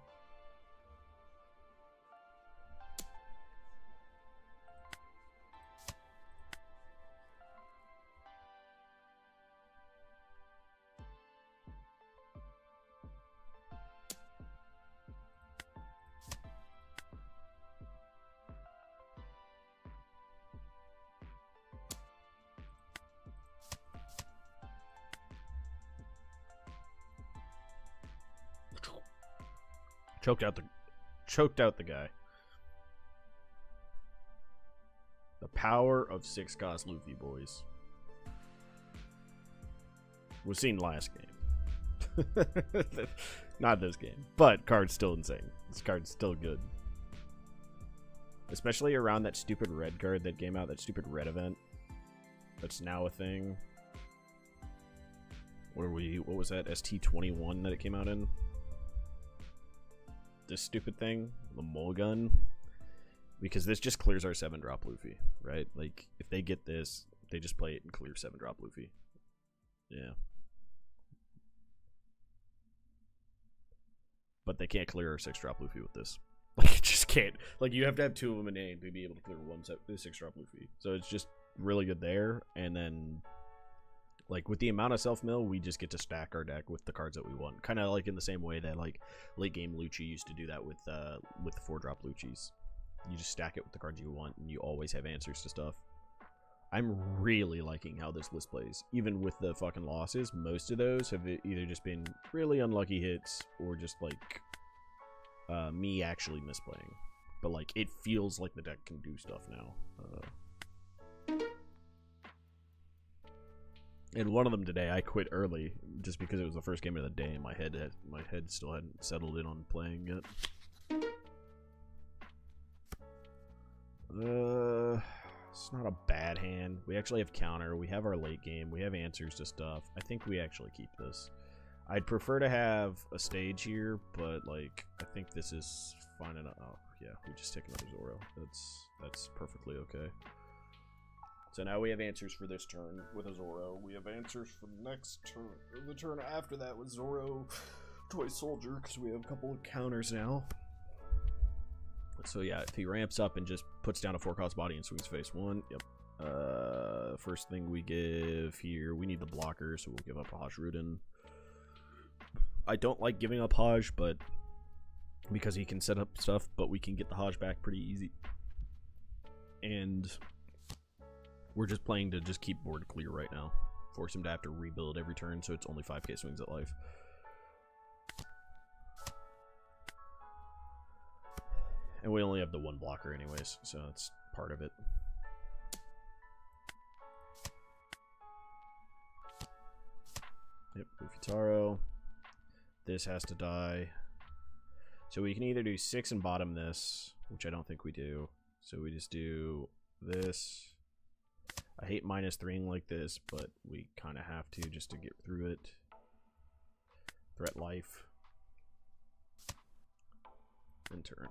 Choked out the guy. The power of 6-cost Luffy, boys. Was seen last game. Not this game. But card's still insane. This card's still good. Especially around that stupid red card that came out, that stupid red event. That's now a thing. What was that? ST21 that it came out in? This stupid thing, the Mulgun, because this just clears our 7-drop Luffy, right? Like, if they get this, they just play it and clear 7-drop Luffy. Yeah. But they can't clear our 6-drop Luffy with this. Like, it just can't. Like, you have to have 2 of them in hand to be able to clear 6-drop Luffy. So it's just really good there, and then... Like, with the amount of self-mill, we just get to stack our deck with the cards that we want. Kind of like in the same way that, like, late-game Lucci used to do that with 4-drop Luccis. You just stack it with the cards you want, and you always have answers to stuff. I'm really liking how this list plays. Even with the fucking losses, most of those have either just been really unlucky hits, or just, like, me actually misplaying. But, like, it feels like the deck can do stuff now. And one of them today, I quit early just because it was the first game of the day, and my head still hadn't settled in on playing yet. It's not a bad hand. We actually have counter. We have our late game. We have answers to stuff. I think we actually keep this. I'd prefer to have a stage here, but like I think this is fine enough. Oh yeah, we just take another Zoro. That's perfectly okay. So now we have answers for this turn with a Zoro. We have answers for the next turn. Or the turn after that with Zoro, Toy Soldier, because we have a couple of counters now. So yeah, if he ramps up and just puts down a 4-cost body and swings face 1, yep. First thing we give here, we need the blocker, so we'll give up a Hajruden. I don't like giving up Haj, but because he can set up stuff, but we can get the Haj back pretty easy. And we're just playing to just keep board clear right now. Force him to have to rebuild every turn, so it's only 5k swings at life. And we only have the 1 blocker anyways, so that's part of it. Yep, Ufotaro. This has to die. So we can either do 6 and bottom this, which I don't think we do. So we just do this. I hate -3ing like this, but we kind of have to just to get through it. Threat life. And turn.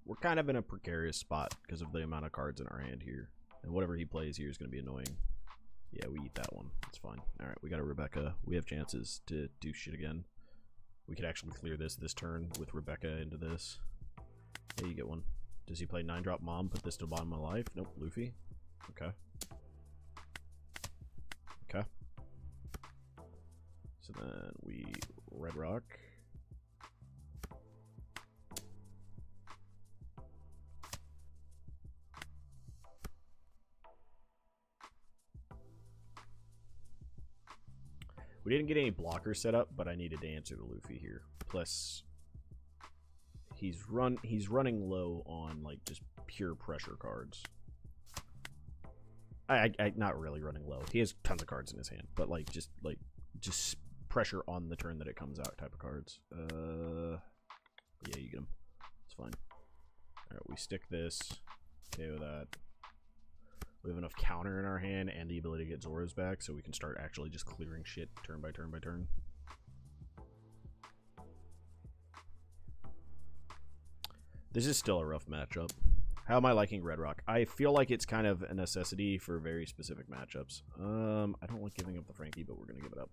We're kind of in a precarious spot because of the amount of cards in our hand here. And whatever he plays here is going to be annoying. Yeah, we eat that one. That's fine. Alright, we got a Rebecca. We have chances to do shit again. We could actually clear this turn with Rebecca into this. Yeah, you get one. Does he play 9-drop Mom? Put this to the bottom of my life? Nope, Luffy. Okay. Okay. So then we Red Rock. We didn't get any blockers set up, but I needed to answer the Luffy here. Plus, he's running low on like just pure pressure cards. I not really running low. He has tons of cards in his hand, but like just pressure on the turn that it comes out type of cards. Yeah, you get him. It's fine. All right, we stick this. Okay with that. We have enough counter in our hand and the ability to get Zoro's back, so we can start actually just clearing shit turn by turn by turn. This is still a rough matchup. How am I liking Red Rock? I feel like it's kind of a necessity for very specific matchups. I don't like giving up the Frankie, but we're gonna give it up.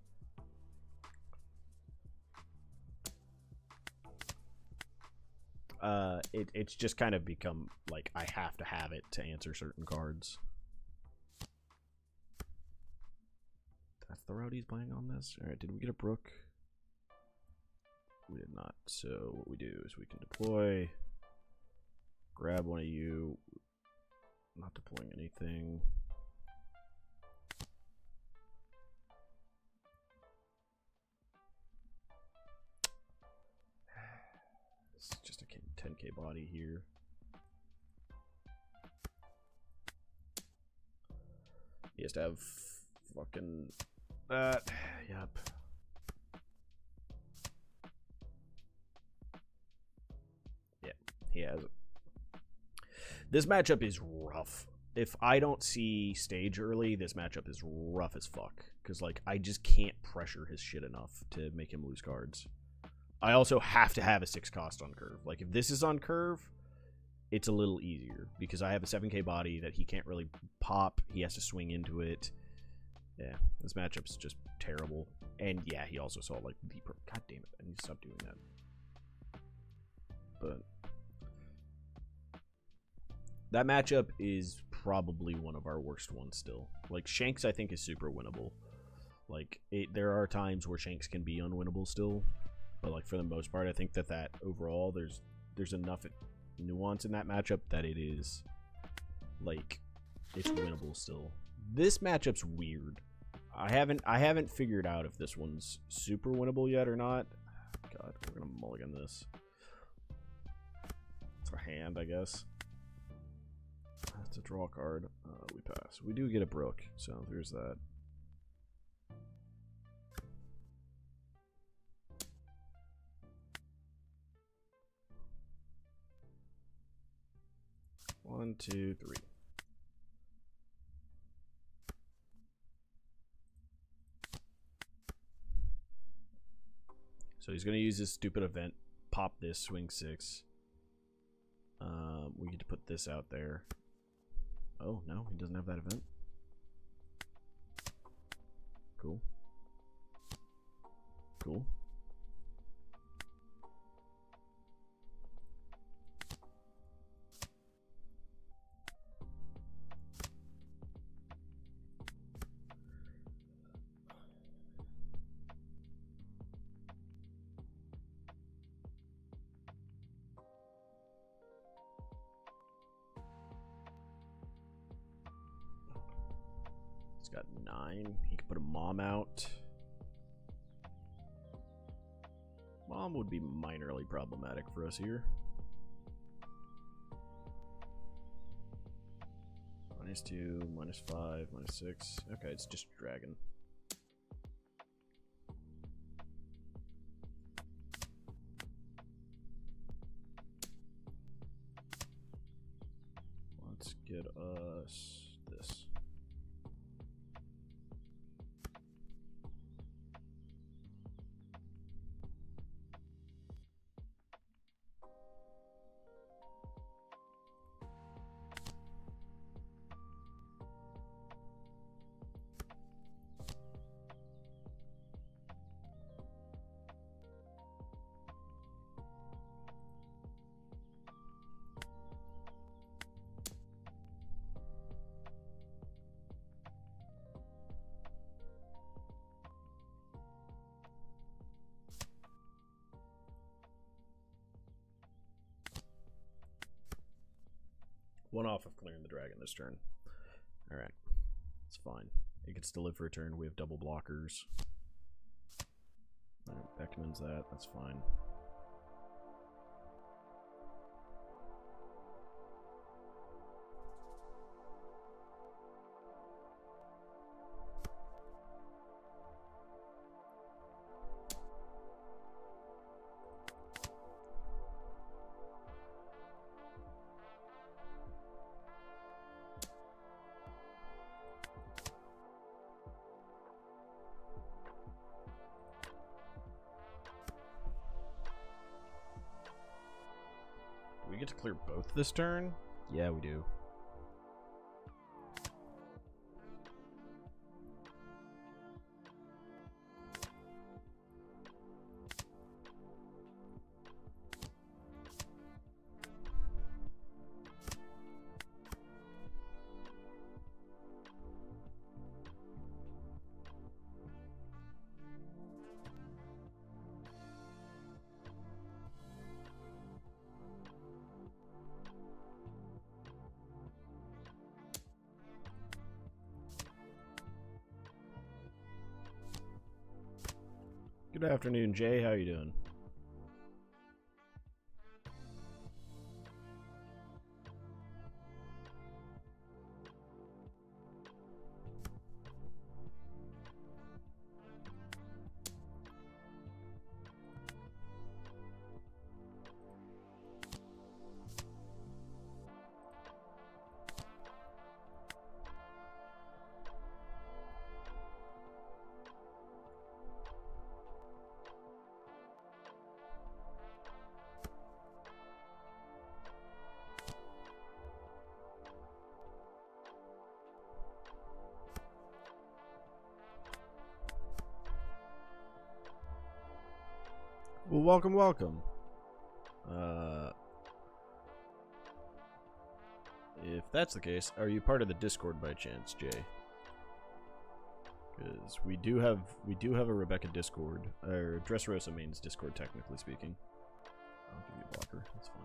It's just kind of become like I have to have it to answer certain cards. That's the route he's playing on this. All right, did we get a Brook? We did not. So what we do is we can deploy, grab one of you. Not deploying anything. This is just a 10k body here. He has to have fucking that. Yep. Yeah, he has it. This matchup is rough. If I don't see stage early, this matchup is rough as fuck. Because, like, I just can't pressure his shit enough to make him lose cards. I also have to have a 6 cost on curve. Like, if this is on curve, it's a little easier. Because I have a 7k body that he can't really pop. He has to swing into it. Yeah, this matchup's just terrible. And, yeah, he also saw, like, the... God damn it, I need to stop doing that. But... that matchup is probably one of our worst ones still. Like, Shanks, I think, is super winnable. Like, there are times where Shanks can be unwinnable still. But, like, for the most part, I think that overall, there's enough nuance in that matchup that it is, like, it's winnable still. This matchup's weird. I haven't figured out if this one's super winnable yet or not. God, we're gonna mulligan this. It's a hand, I guess. To draw a card, we pass. We do get a Brook, so there's that. One, two, three. So he's gonna use this stupid event, pop this, swing 6. We get to put this out there. Oh, no, he doesn't have that event. Cool. Cool. Got 9. He could put a Mom out. Mom would be minorly problematic for us here. -2, -5, -6. Okay, it's just Dragon. Let's get us this. One off of clearing the Dragon this turn. Alright. It's fine. It gets to live for a turn. We have double blockers. Alright, Beckman's that. That's fine. We get to clear both this turn? Yeah, we do. Good afternoon, Jay. How you doing? Well, welcome, welcome. If that's the case, are you part of the Discord by chance, Jay? Because we do have a Rebecca Discord, or Dressrosa mains Discord, technically speaking. I'll give you a blocker. That's fine.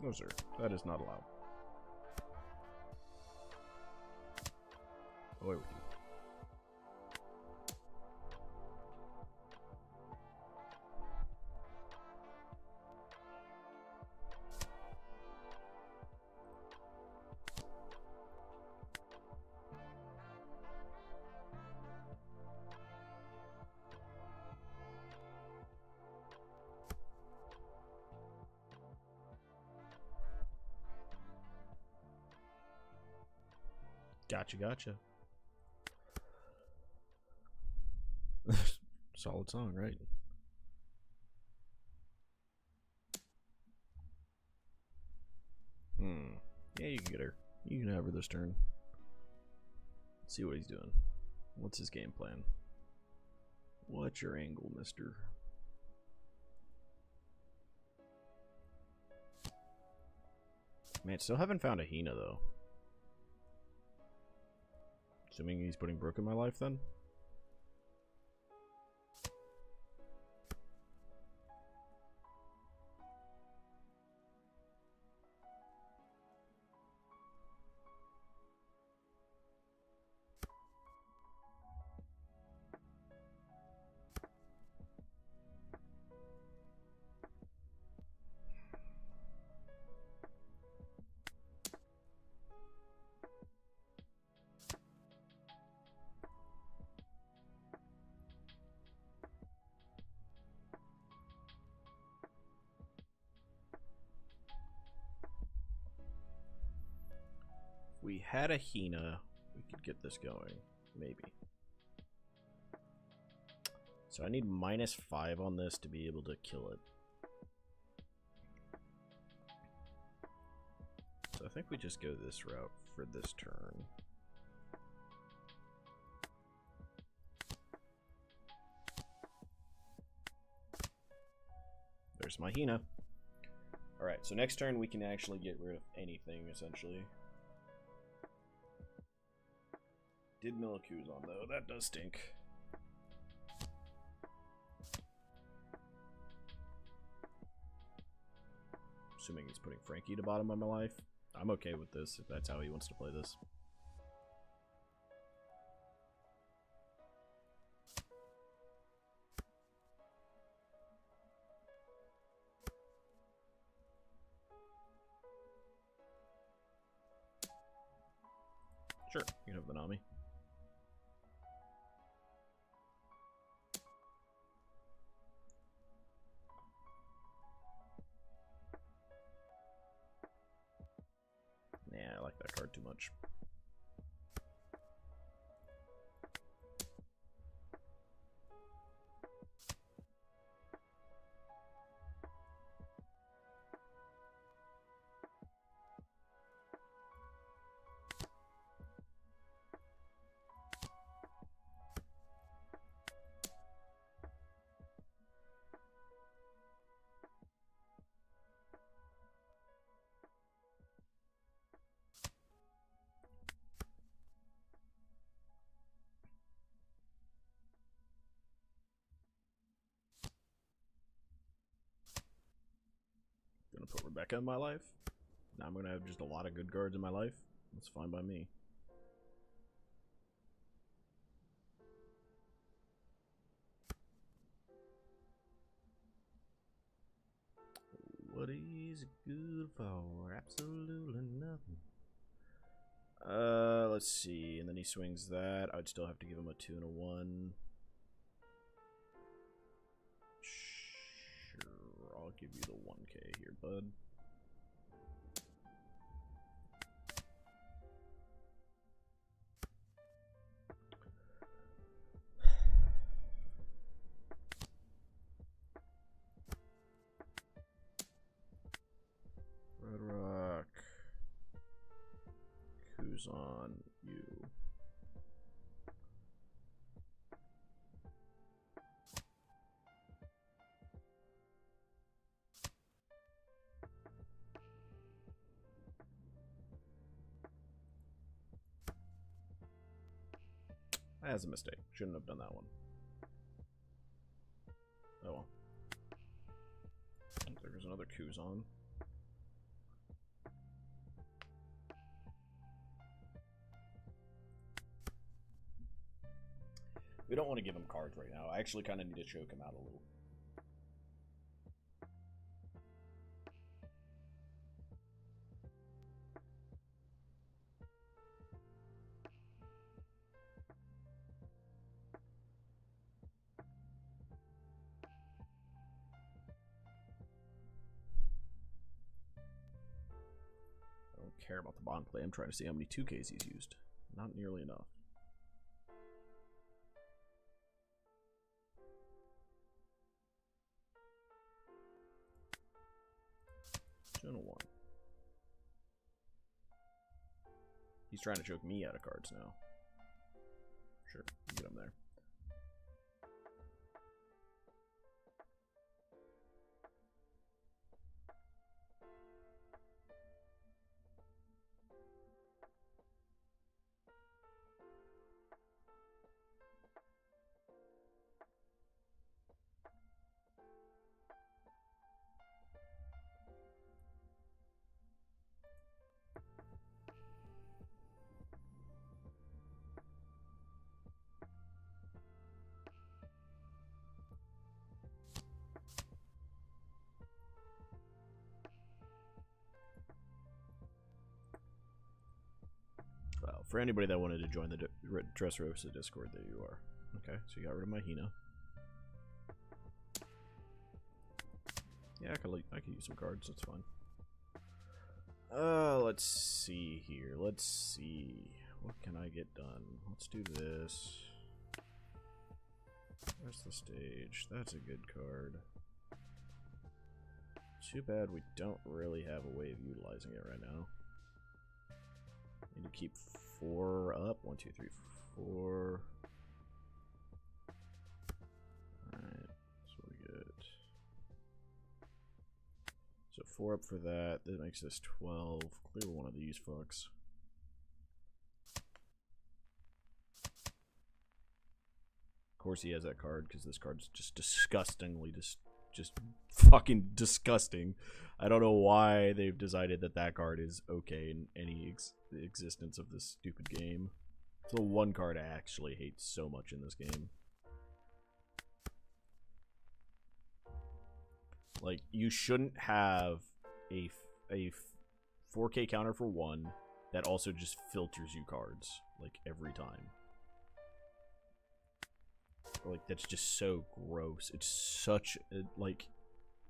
No, sir. That is not allowed. Away with you. Gotcha. Solid song, right? Yeah, you can get her. You can have her this turn. Let's see what he's doing. What's his game plan? What's your angle, mister? Man, still haven't found a Hina, though. Assuming he's putting Brook in my life, then? We had a Hina, we could get this going, maybe. So I need -5 on this to be able to kill it. So I think we just go this route for this turn. There's my Hina. Alright, so next turn we can actually get rid of anything, essentially. Did Milikuz on, though. That does stink. Assuming he's putting Frankie to bottom of my life. I'm okay with this, if that's how he wants to play this. Sure, you can have the Nami. Nah, I like that card too much. much. Gonna put Rebecca in my life. Now I'm gonna have just a lot of good cards in my life. That's fine by me. What is good for? Absolutely nothing. Let's see. And then he swings that. I'd still have to give him a 2 and a 1. Sure, I'll give you the 1K here, bud. Red Rock. Who's on you? That was a mistake. Shouldn't have done that one. Oh well. There's another Kuzan. We don't want to give him cards right now. I actually kind of need to choke him out a little. I don't care about the bond play. I'm trying to see how many 2Ks he's used. Not nearly enough. Two and a 1. He's trying to choke me out of cards now. Sure, get him there. Well, for anybody that wanted to join the Dressrosa Discord, there you are. Okay, so you got rid of my Hina. Yeah, I could use some cards. That's fine. Let's see here. Let's see. What can I get done? Let's do this. Where's the stage? That's a good card. Too bad we don't really have a way of utilizing it right now. Need to keep 4 up. 1, 2, 3, 4. Alright, that's what we get. So 4 up for that. That makes this 12. Clear one of these fucks. Of course he has that card because this card's just disgustingly just fucking disgusting. I don't know why they've decided that that card is okay in any existence of this stupid game. It's the one card I actually hate so much in this game. Like, you shouldn't have a 4K counter for 1 that also just filters you cards, like, every time. Like, that's just so gross. It's such a, like,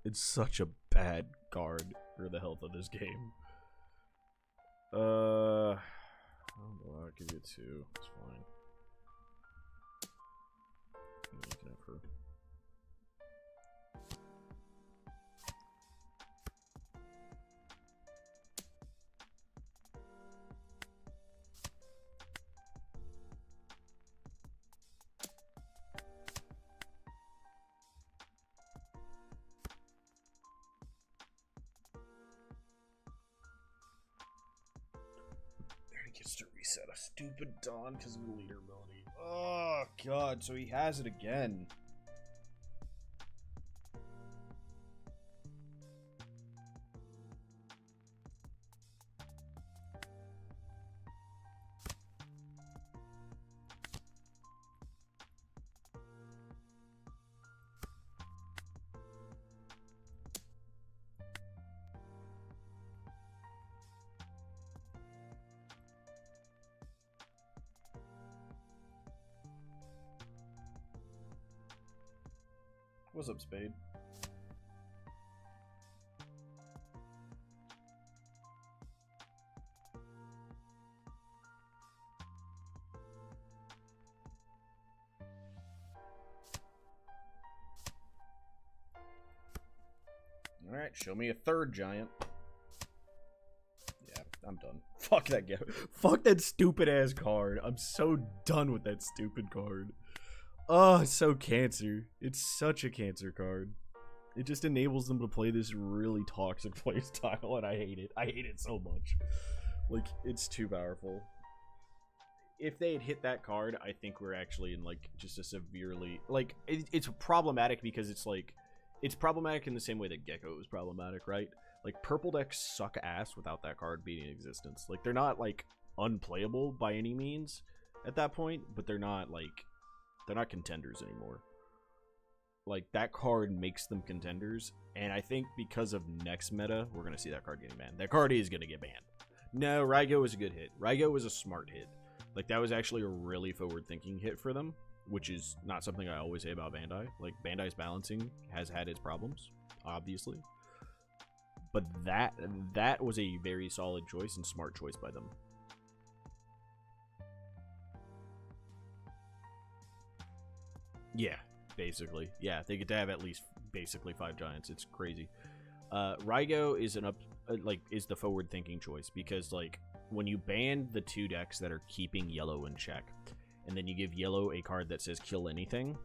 it's such a bad card for the health of this game. I'll give you 2. It's fine. You can have her. Gets to reset a stupid Dawn because of the leader ability. Oh god, so he has it again. What's up, Spade? Alright, show me a third giant. Yeah, I'm done. Fuck that guy. Fuck that stupid ass card. I'm so done with that stupid card. Oh, it's so cancer. It's such a cancer card. It just enables them to play this really toxic playstyle, and I hate it. I hate it so much. Like, it's too powerful. If they had hit that card, I think we're actually in, like, just a severely... Like, it's problematic because it's, like... It's problematic in the same way that Gecko was problematic, right? Like, purple decks suck ass without that card being in existence. Like, they're not, like, unplayable by any means at that point, but they're not, like... They're not contenders anymore. Like, that card makes them contenders, and I think because of next meta, we're going to see that card getting banned. That card is going to get banned. No, Raigo was a good hit. Raigo was a smart hit. Like, that was actually a really forward-thinking hit for them, which is not something I always say about Bandai. Like, Bandai's balancing has had its problems, obviously. But that was a very solid choice and smart choice by them. Yeah, basically. Yeah, they get to have at least basically 5 giants. It's crazy. Raigo is is the forward-thinking choice because, like, when you ban the 2 decks that are keeping yellow in check, and then you give yellow a card that says kill anything,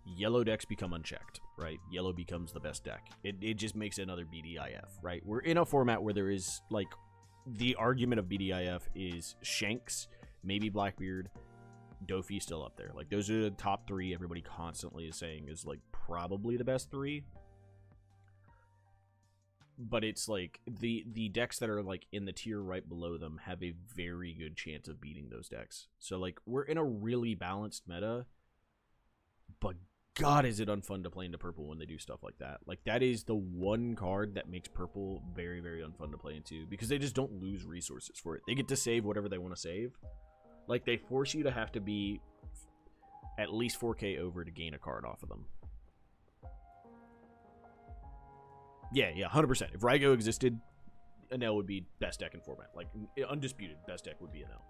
yellow decks become unchecked, right? Yellow becomes the best deck. It just makes another BDIF, right? We're in a format where there is, like, the argument of BDIF is Shanks, maybe Blackbeard, Dofi still up there. Like, those are the top 3 everybody constantly is saying is, like, probably the best 3. But it's, like, the decks that are, like, in the tier right below them have a very good chance of beating those decks. So, like, we're in a really balanced meta, but god is it unfun to play into purple when they do stuff like that. Like, that is the one card that makes purple very, very unfun to play into because they just don't lose resources for it. They get to save whatever they want to save. Like, they force you to have to be at least 4K over to gain a card off of them. Yeah, 100%. If Raigo existed, Enel would be best deck in format. Like, undisputed, best deck would be Enel.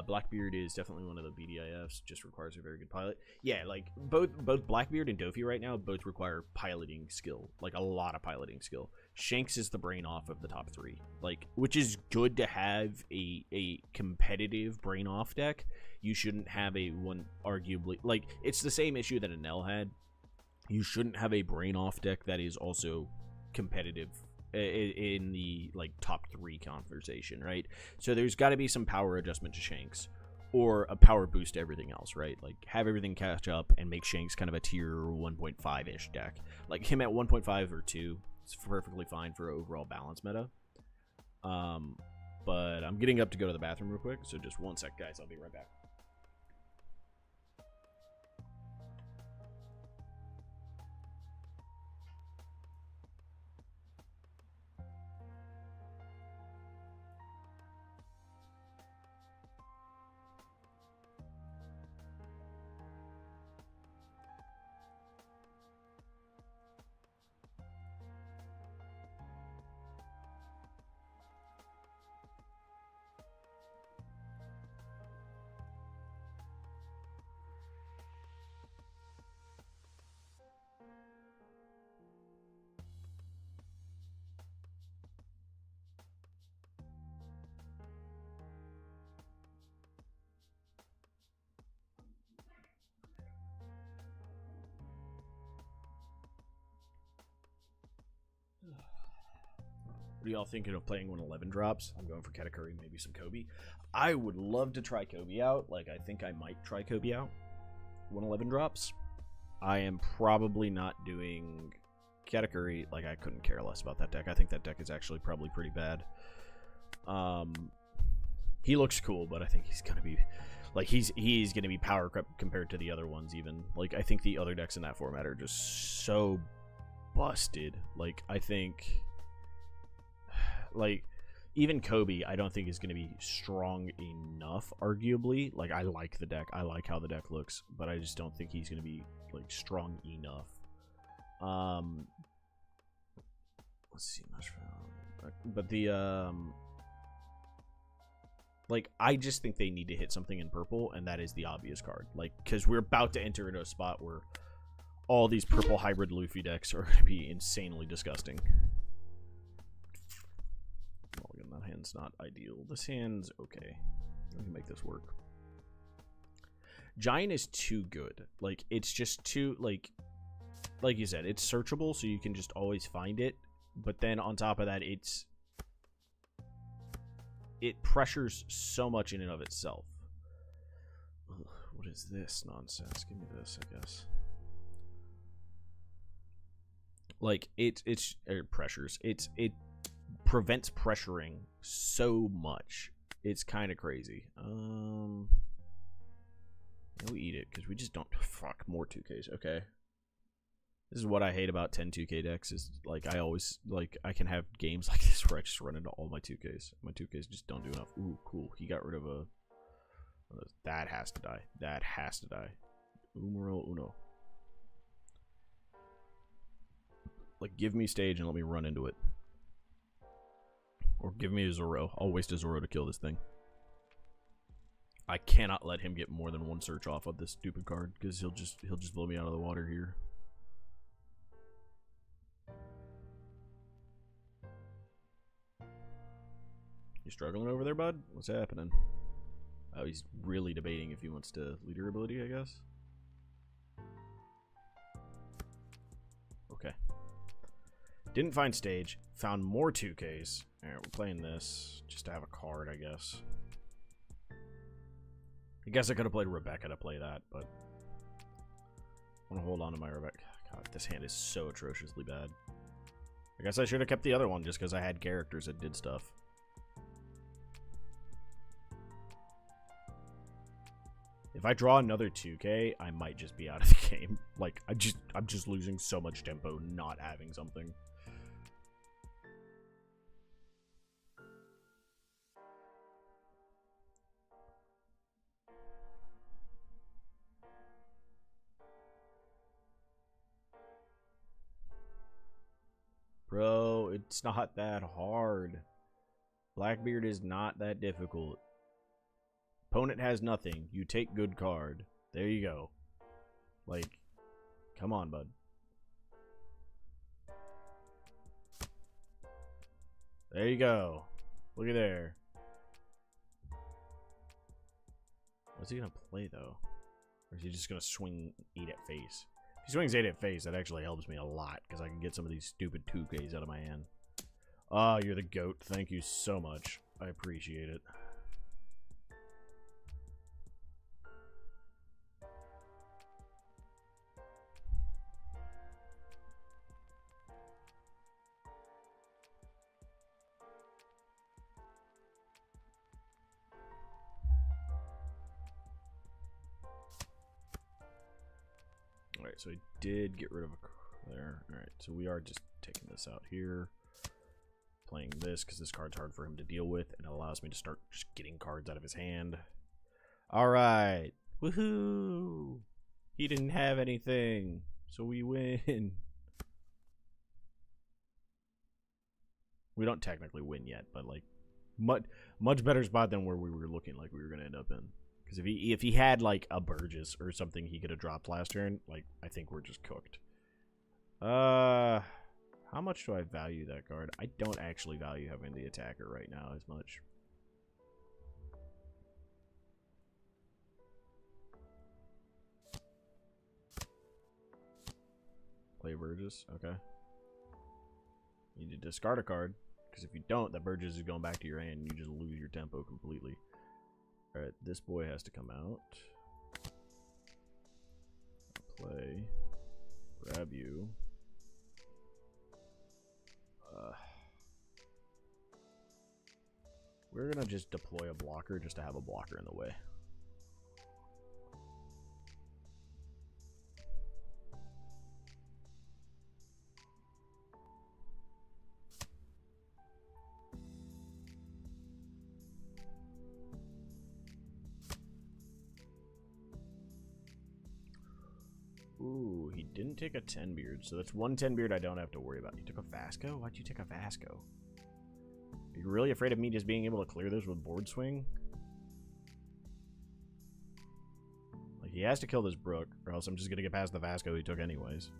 Blackbeard is definitely one of the BDIFs, just requires a very good pilot. Yeah, like, both Blackbeard and Dofi right now both require piloting skill. Like, a lot of piloting skill. Shanks is the brain off of the top 3. Like, which is good to have a competitive brain off deck. You shouldn't have a one, arguably... Like, it's the same issue that Enel had. You shouldn't have a brain off deck that is also competitive in the, like, top 3 conversation, right? So there's got to be some power adjustment to Shanks or a power boost to everything else, right? Like, have everything catch up and make Shanks kind of a tier 1.5-ish deck. Like, him at 1.5 or 2 is perfectly fine for overall balance meta. But I'm getting up to go to the bathroom real quick, so just one sec, guys. I'll be right back. What are y'all thinking of playing when 11 drops? I'm going for Katakuri, maybe some Kobe. I would love to try Kobe out. Like, I think I might try Kobe out when 11 drops. I am probably not doing Katakuri. Like, I couldn't care less about that deck. I think that deck is actually probably pretty bad. He looks cool, but I think he's gonna be like he's gonna be power compared to the other ones. Even like I think the other decks in that format are just so busted. Like I think like even Kobe, I don't think is gonna be strong enough. Arguably, like I like the deck, I like how the deck looks, but I just don't think he's gonna be like strong enough. Let's see, but the like, I just think they need to hit something in purple, and that is the obvious card. Like, because we're about to enter into a spot where all these purple hybrid Luffy decks are going to be insanely disgusting. Well, again, that hand's not ideal. This hand's okay. I can make this work. Giant is too good. Like, it's just too, like you said, it's searchable, so you can just always find it. But then on top of that, it pressures so much in and of itself. Ugh, what is this nonsense? Give me this, I guess. Like it pressures. It prevents pressuring so much. It's kind of crazy. We eat it because we just don't. Fuck, more 2Ks. Okay. This is what I hate about 10 2K decks is like I always like I can have games like this where I just run into all my 2Ks. My 2Ks just don't do enough. Ooh, cool. He got rid of a that has to die. That has to die. Umaro Uno. Like give me stage and let me run into it. Or give me a Zoro. I'll waste a Zoro to kill this thing. I cannot let him get more than one search off of this stupid card because he'll just blow me out of the water here. You struggling over there, bud? What's happening? Oh, he's really debating if he wants to leader ability, I guess. Okay. Didn't find stage. Found more 2Ks. Alright, we're playing this just to have a card, I guess. I guess I could have played Rebecca to play that, but I want to hold on to my Rebecca. God, this hand is so atrociously bad. I guess I should have kept the other one just because I had characters that did stuff. If I draw another 2K, I might just be out of the game. Like, I'm just losing so much tempo not having something. Bro, it's not that hard. Blackbeard is not that difficult. Opponent has nothing. You take good card. There you go. Like, come on, bud. There you go. Look at there. What's he gonna play, though? Or is he just gonna swing 8 at face? If he swings 8 at face, that actually helps me a lot, because I can get some of these stupid 2Ks out of my hand. Ah, you're the GOAT. Thank you so much. I appreciate it. Alright, so I did get rid of a there. Alright, so we are just taking this out here. Playing this because this card's hard for him to deal with, and it allows me to start just getting cards out of his hand. Alright. Woohoo! He didn't have anything, so we win. We don't technically win yet, but like much better spot than where we were looking like we were gonna end up in. Because if he had like a Burgess or something he could have dropped last turn, like I think we're just cooked. How much do I value that card? I don't actually value having the attacker right now as much. Play Burgess, okay. Need to discard a card. Because if you don't, that Burgess is going back to your hand and you just lose your tempo completely. Alright, this boy has to come out. Play. Grab you. We're gonna just deploy a blocker just to have a blocker in the way. Ooh, he didn't take a 10 beard, so that's one 10 beard I don't have to worry about. You took a Vasco? Why'd you take a Vasco? Are you really afraid of me just being able to clear this with board swing? Like, he has to kill this Brook, or else I'm just gonna get past the Vasco he took anyways.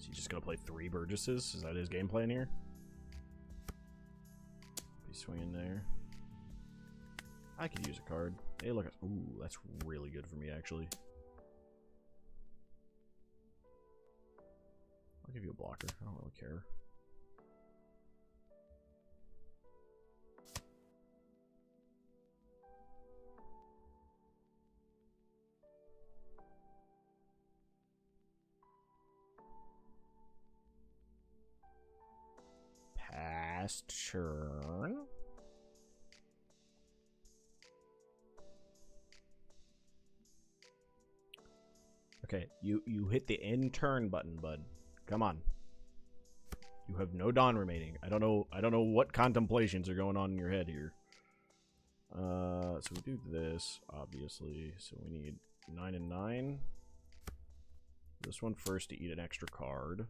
He's just gonna play 3 Burgesses? Is that his game plan here? Be swinging there. I could use a card. Hey, look. Ooh, that's really good for me, actually. I'll give you a blocker. I don't really care. Past turn. Okay, you hit the end turn button, bud. Come on. You have no Dawn remaining. I don't know what contemplations are going on in your head here. So we do this, obviously. So we need 9 and 9. This one first to eat an extra card.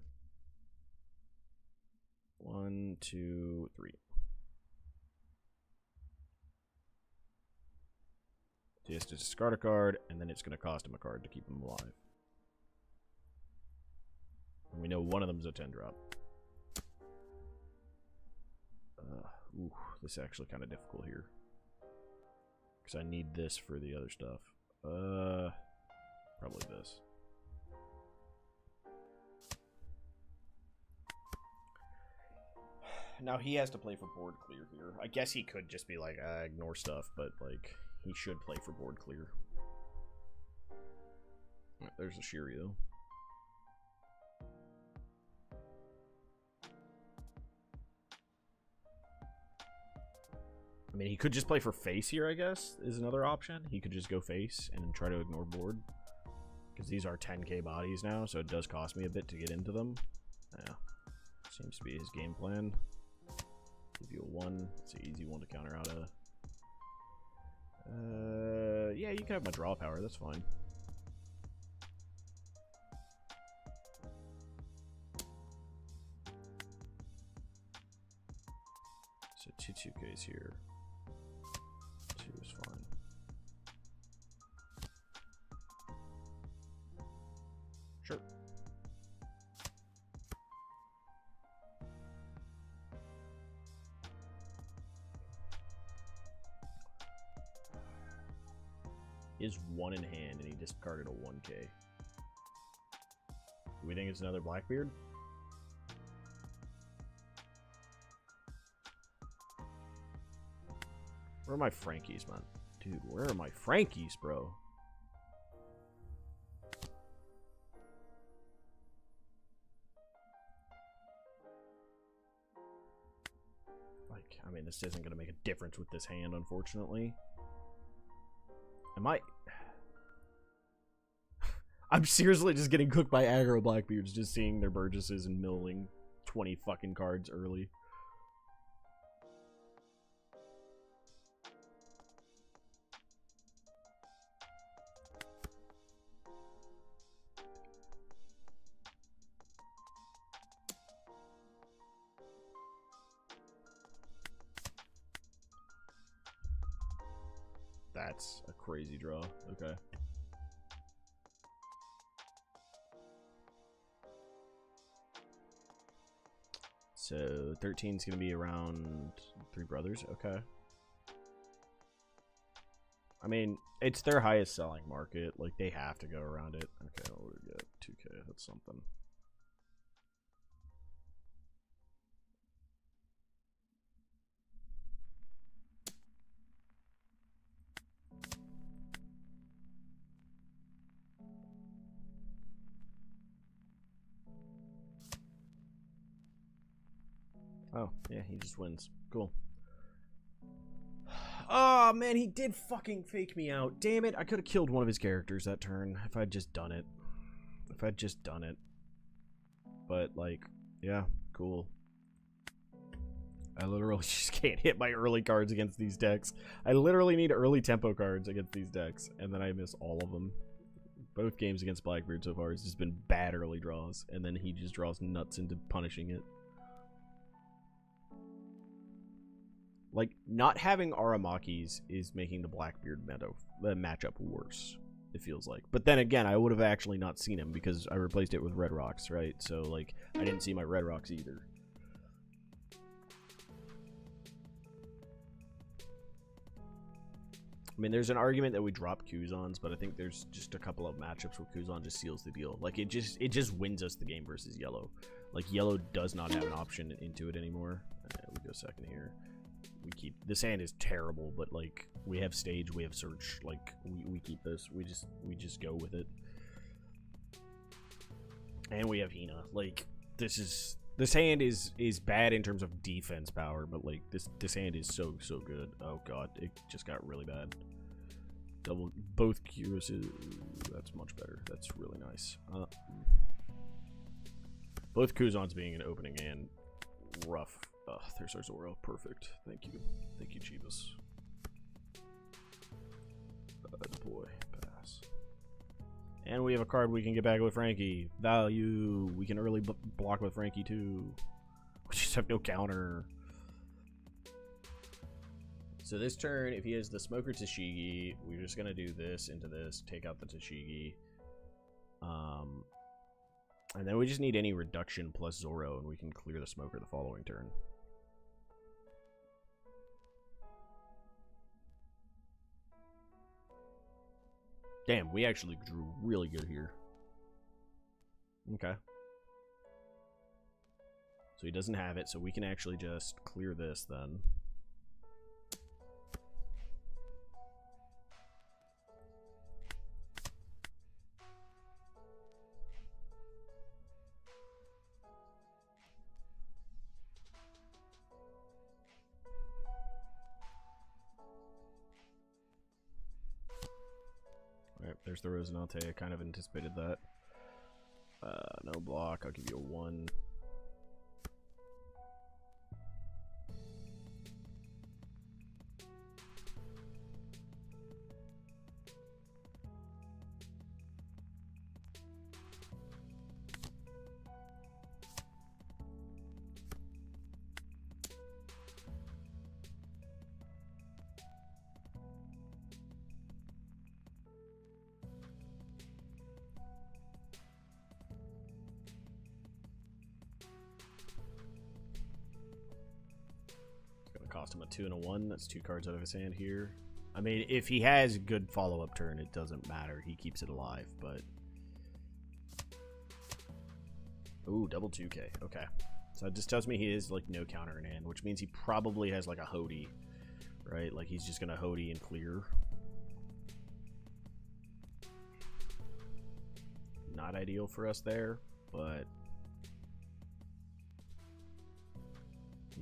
1, 2, 3. He has to discard a card, and then it's going to cost him a card to keep him alive. And we know one of them is a 10 drop. Ooh, this is actually kind of difficult here. Because I need this for the other stuff. Probably this. Now he has to play for board clear here. I guess he could just be like, ignore stuff, but like, he should play for board clear. There's a Shiri though. I mean, he could just play for face here, I guess, is another option. He could just go face and try to ignore board. Because these are 10k bodies now, so it does cost me a bit to get into them. Yeah. Seems to be his game plan. Give you a 1. It's an easy one to counter out of. Yeah, you can have my draw power. That's fine. So 2/2Ks here. 2 is fine. Sure. He has 1 in hand, and he discarded a 1k. Do we think it's another Blackbeard? Where are my Frankies, man? Dude, where are my Frankies, bro? Like, I mean, this isn't going to make a difference with this hand, unfortunately. Am I... I'm seriously just getting cooked by aggro Blackbeards, just seeing their Burgesses and milling 20 fucking cards early. That's a crazy draw. Okay. So 13 is going to be around Three Brothers. Okay. I mean, it's their highest selling market. Like, they have to go around it. Okay, we'll get 2K. That's something. Oh, yeah, he just wins. Cool. Oh, man, he did fucking fake me out. Damn it, I could have killed one of his characters that turn if I'd just done it. If I'd just done it. But, like, yeah, cool. I literally just can't hit my early cards against these decks. I literally need early tempo cards against these decks, and then I miss all of them. Both games against Blackbeard so far has just been bad early draws, and then he just draws nuts into punishing it. Like, not having Aramakis is making the Blackbeard matchup worse, it feels like. But then again, I would have actually not seen him because I replaced it with Red Rocks, right? So, like, I didn't see my Red Rocks either. I mean, there's an argument that we drop Kuzans, but I think there's just a couple of matchups where Kuzan just seals the deal. Like, it just wins us the game versus Yellow. Like, Yellow does not have an option into it anymore. We go second here. We keep this hand is terrible, but like we have stage, we have search, like we keep this. We just go with it. And we have Hina. Like this hand is bad in terms of defense power, but like this hand is so good. Oh god, it just got really bad. Double both Qs. That's much better. That's really nice. Both Kuzans being an opening hand, rough. There's our Zoro. Perfect. Thank you. Thank you, Jeebus. Boy. Pass. And we have a card we can get back with Frankie. Value. We can early block with Frankie, too. We just have no counter. So this turn, if he has the Smoker Tashigi, we're just going to do this into this. Take out the Tashigi. And then we just need any reduction plus Zoro, and we can clear the Smoker the following turn. Damn, we actually drew really good here. Okay. So he doesn't have it, so we can actually just clear this then. Alright, there's the Rosinante. I kind of anticipated that. No block. I'll give you a 1. Cost him a 2 and a 1. That's 2 cards out of his hand here. I mean, if he has good follow-up turn, it doesn't matter. He keeps it alive, but... Ooh, double 2K. Okay. So it just tells me he is, like, no counter in hand, which means he probably has, like, a Hody, right? Like, he's just gonna Hody and clear. Not ideal for us there, but...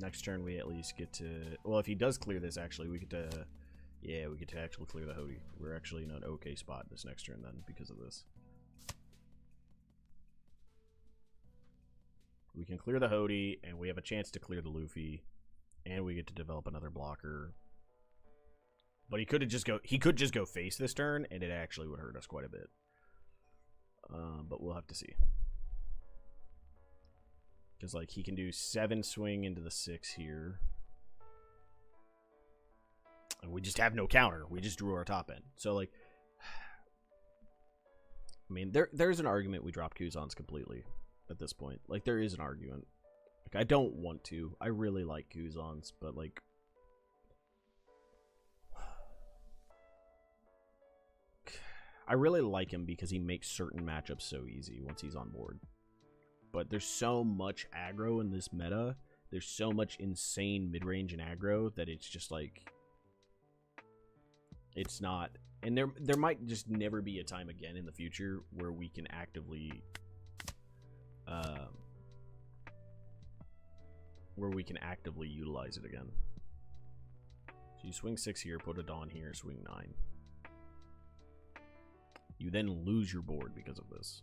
Next turn, we at least get to... Well, if he does clear this, actually, we get to... Yeah, we get to actually clear the Hody. We're actually in an okay spot this next turn, then, because of this. We can clear the Hody, and we have a chance to clear the Luffy. And we get to develop another blocker. But he could just go face this turn, and it actually would hurt us quite a bit. But we'll have to see. Because, like, he can do 7 swing into the 6 here. And We just have no counter. We just drew our top end. So, like, I mean, there's an argument we drop Kuzans completely at this point. Like, there is an argument. Like, I don't want to. I really like Kuzans, but, like, I really like him because he makes certain matchups so easy once he's on board. But there's so much aggro in this meta. There's so much insane mid-range and aggro that it's just like, it's not. And there might just never be a time again in the future where we can actively utilize it again. So you swing 6 here, put a Dawn here, swing 9. You then lose your board because of this.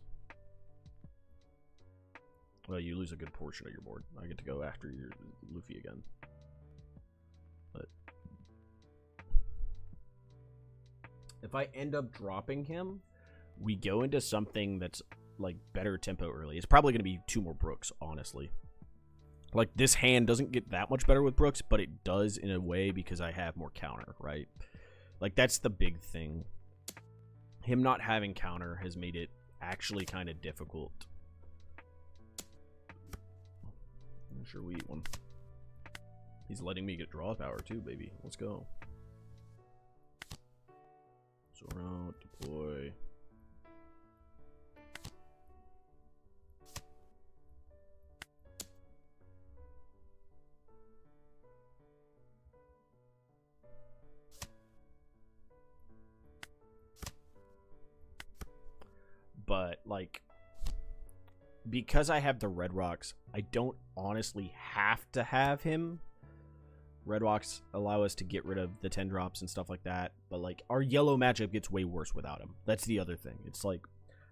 Well, you lose a good portion of your board. I get to go after your Luffy again. But if I end up dropping him, we go into something that's like better tempo early. It's probably going to be 2 more Brooks, honestly. Like, this hand doesn't get that much better with Brooks, but it does in a way because I have more counter, right? Like, that's the big thing. Him not having counter has made it actually kind of difficult. I'm sure we eat one. He's letting me get draw power too, baby. Let's go. Sword out, deploy. But, like, because I have the Red Rocks, I don't honestly have to have him. Red Rocks allow us to get rid of the 10 drops and stuff like that. But, like, our yellow matchup gets way worse without him. That's the other thing. It's like,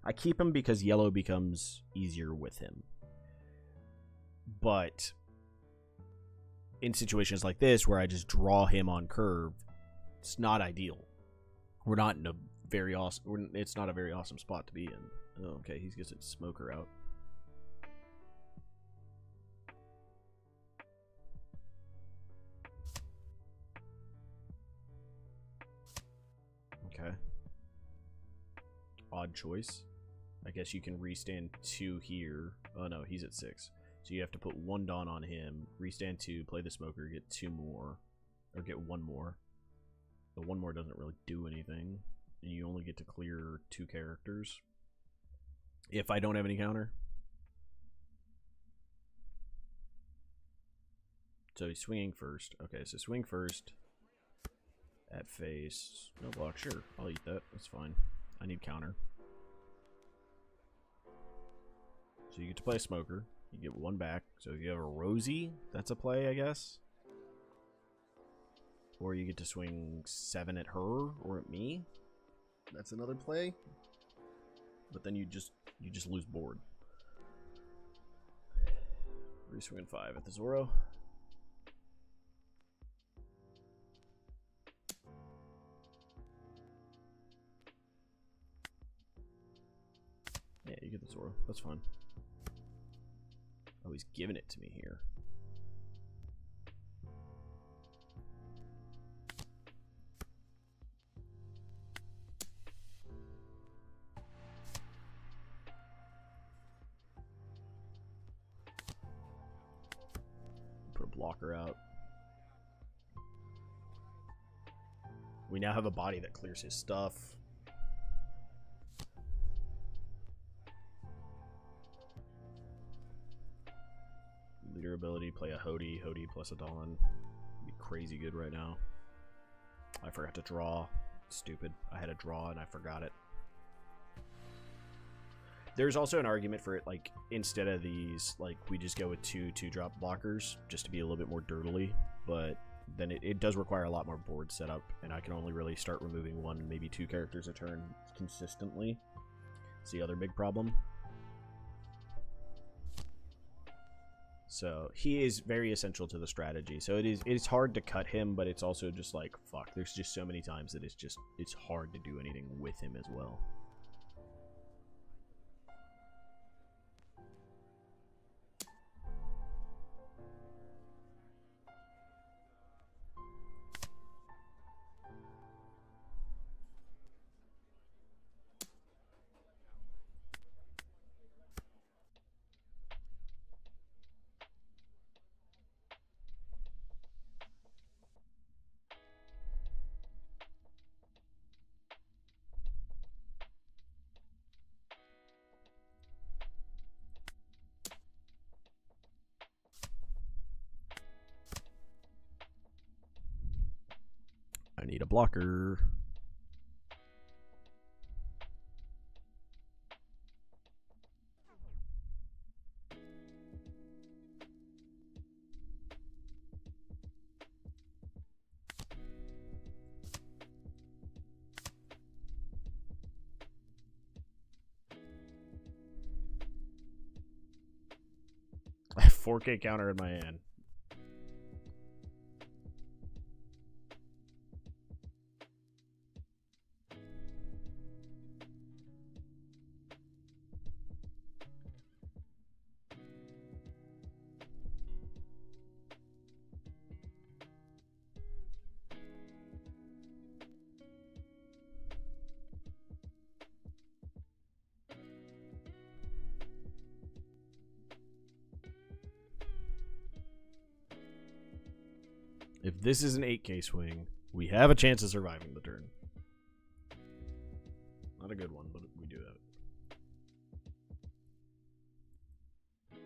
I keep him because yellow becomes easier with him. But in situations like this, where I just draw him on curve, it's not ideal. We're not in a very awesome. It's not a very awesome spot to be in. Oh, okay, he gets his smoker out. Okay. Odd choice. I guess you can restand 2 here. Oh no, he's at 6. So you have to put 1 Dawn on him, restand 2, play the smoker, get 2 more, or get 1 more. The 1 more doesn't really do anything. And you only get to clear 2 characters if I don't have any counter. So he's swinging first. Okay, so swing first at face. No block, sure. I'll eat that. That's fine. I need counter. So you get to play a smoker. You get 1 back. So if you have a Rosie, that's a play, I guess. Or you get to swing 7 at her or at me. That's another play. But then you just lose board. Reswing 5 at the Zoro. Yeah, you get the Zoro. That's fine. Oh, he's giving it to me here. Put a blocker out. We now have a body that clears his stuff. Leader ability, play a Hody. Hody plus a Dawn. Be crazy good right now. I forgot to draw. Stupid. I had a draw and I forgot it. There's also an argument for it, like, instead of these, like, we just go with 2 2-drop blockers, just to be a little bit more dirtily, but then it does require a lot more board setup, and I can only really start removing 1, maybe 2 characters a turn consistently. It's the other big problem. So he is very essential to the strategy. So it's hard to cut him, but it's also just like, fuck, there's just so many times that it's hard to do anything with him as well. I need a blocker. I have 4K counter in my hand. If this is an 8K swing, we have a chance of surviving the turn. Not a good one, but we do have it.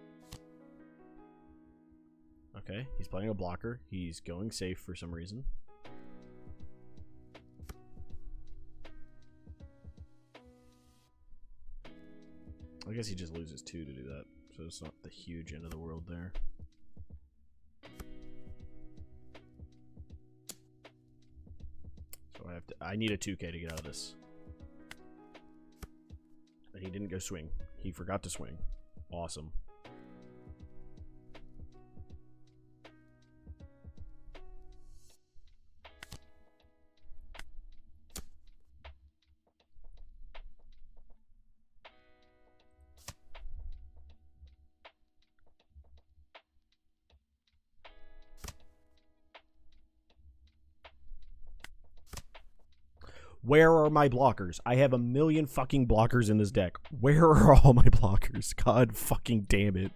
Okay, he's playing a blocker. He's going safe for some reason. I guess he just loses 2 to do that, so it's not the huge end of the world there. So I need a 2K to get out of this. And he didn't go swing. He forgot to swing. Awesome. Where are my blockers? I have a million fucking blockers in this deck. Where are all my blockers? God fucking damn it.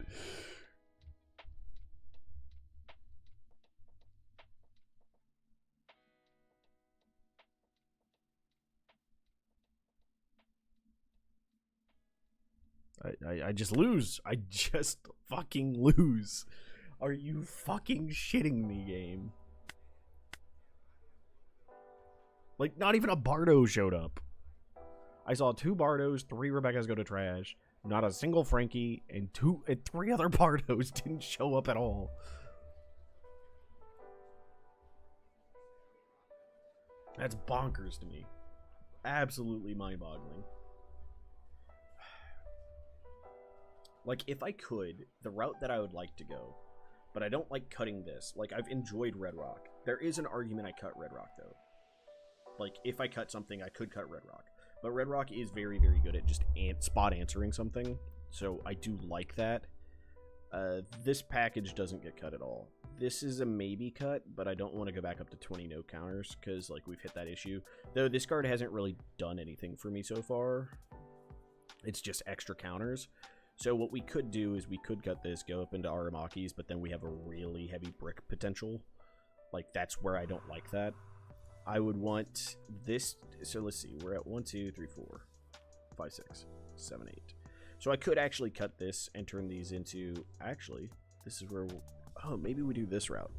I just lose. I just fucking lose. Are you fucking shitting me, game? Like, not even a Bardo showed up. I saw 2 Bardos, 3 Rebekahs go to trash. Not a single Frankie, and 3 other Bardos didn't show up at all. That's bonkers to me. Absolutely mind-boggling. Like, if I could, the route that I would like to go, but I don't like cutting this. Like, I've enjoyed Red Rock. There is an argument I cut Red Rock, though. Like, if I cut something, I could cut Red Rock. But Red Rock is very, very good at just spot answering something. So I do like that. This package doesn't get cut at all. This is a maybe cut, but I don't want to go back up to 20 no counters because, like, we've hit that issue. Though this card hasn't really done anything for me so far. It's just extra counters. So what we could do is we could cut this, go up into Aramakis, but then we have a really heavy brick potential. Like, that's where I don't like that. I would want this. So let's see. We're at 1, 2, 3, 4, 5, 6, 7, 8. So I could actually cut this and turn these into. Actually, this is where. Oh, maybe we do this route.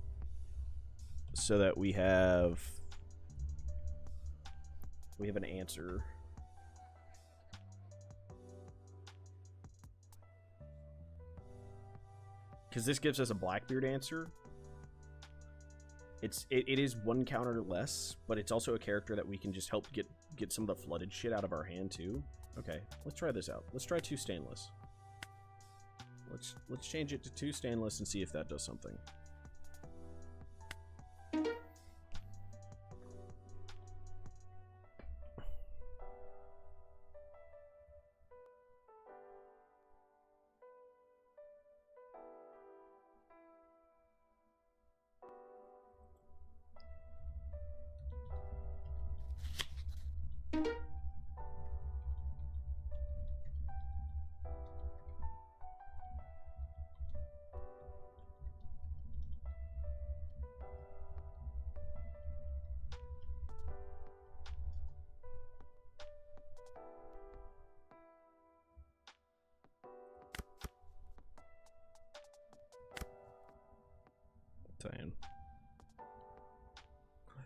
So that we have an answer. Because this gives us a Blackbeard answer. It is 1 counter less, but it's also a character that we can just help get some of the flooded shit out of our hand too. Okay, let's try this out. Let's try 2 stainless. Let's change it to 2 stainless and see if that does something.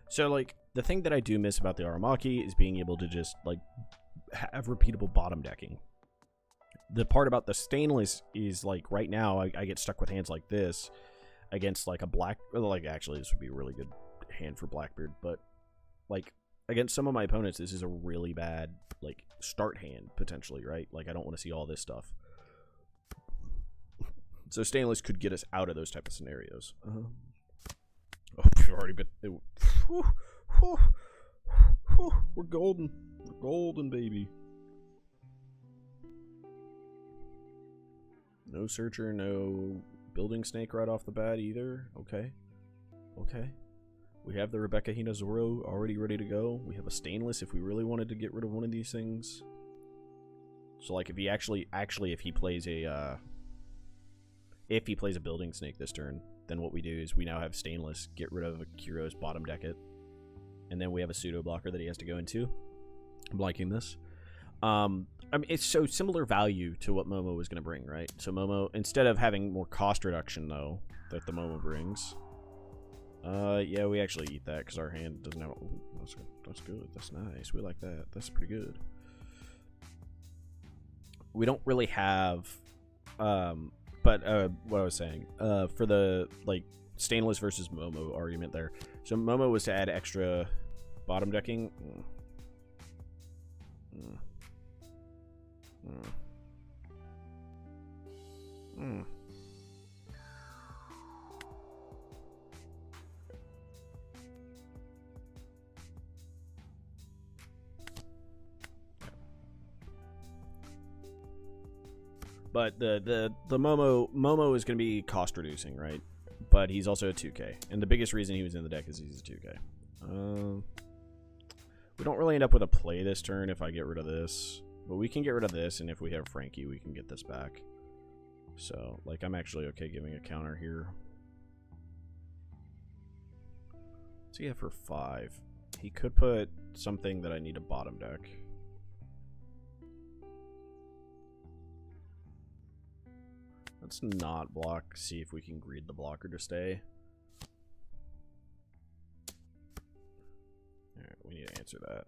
So, like, the thing that I do miss about the Aramaki is being able to just, like, have repeatable bottom decking. The part about the stainless is, like, right now I get stuck with hands like this against, like, a black... Like, actually, this would be a really good hand for Blackbeard, but, like, against some of my opponents, this is a really bad, like, start hand, potentially, right? Like, I don't want to see all this stuff. So stainless could get us out of those type of scenarios. Oh, we've already been... We're golden. We're golden, baby. No Searcher, no Building Snake right off the bat either. Okay. Okay. We have the Rebecca Hina Zoro already ready to go. We have a stainless if we really wanted to get rid of one of these things. So, like, if he actually if he plays a Building Snake this turn, then what we do is we now have stainless, get rid of Kuro's, bottom deck it, and then we have a pseudo blocker that he has to go into. I'm liking this. I mean, it's so similar value to what Momo was going to bring, right? So Momo, instead of having more cost reduction, though, that the Momo brings, yeah, we actually eat that because our hand doesn't have... Ooh, that's good. That's nice. We like that. That's pretty good. We don't really have... But what I was saying, for the, like, stainless versus Momo argument there. So Momo was to add extra bottom decking. But the Momo is going to be cost reducing, right? But he's also a 2K, and the biggest reason he was in the deck is he's a 2K. We don't really end up with a play this turn if I get rid of this, but we can get rid of this, and if we have Frankie, we can get this back. So, like, I'm actually okay giving a counter here. So yeah, for 5, he could put something that I need to bottom deck. Let's not block, see if we can greed the blocker to stay. Alright, we need to answer that.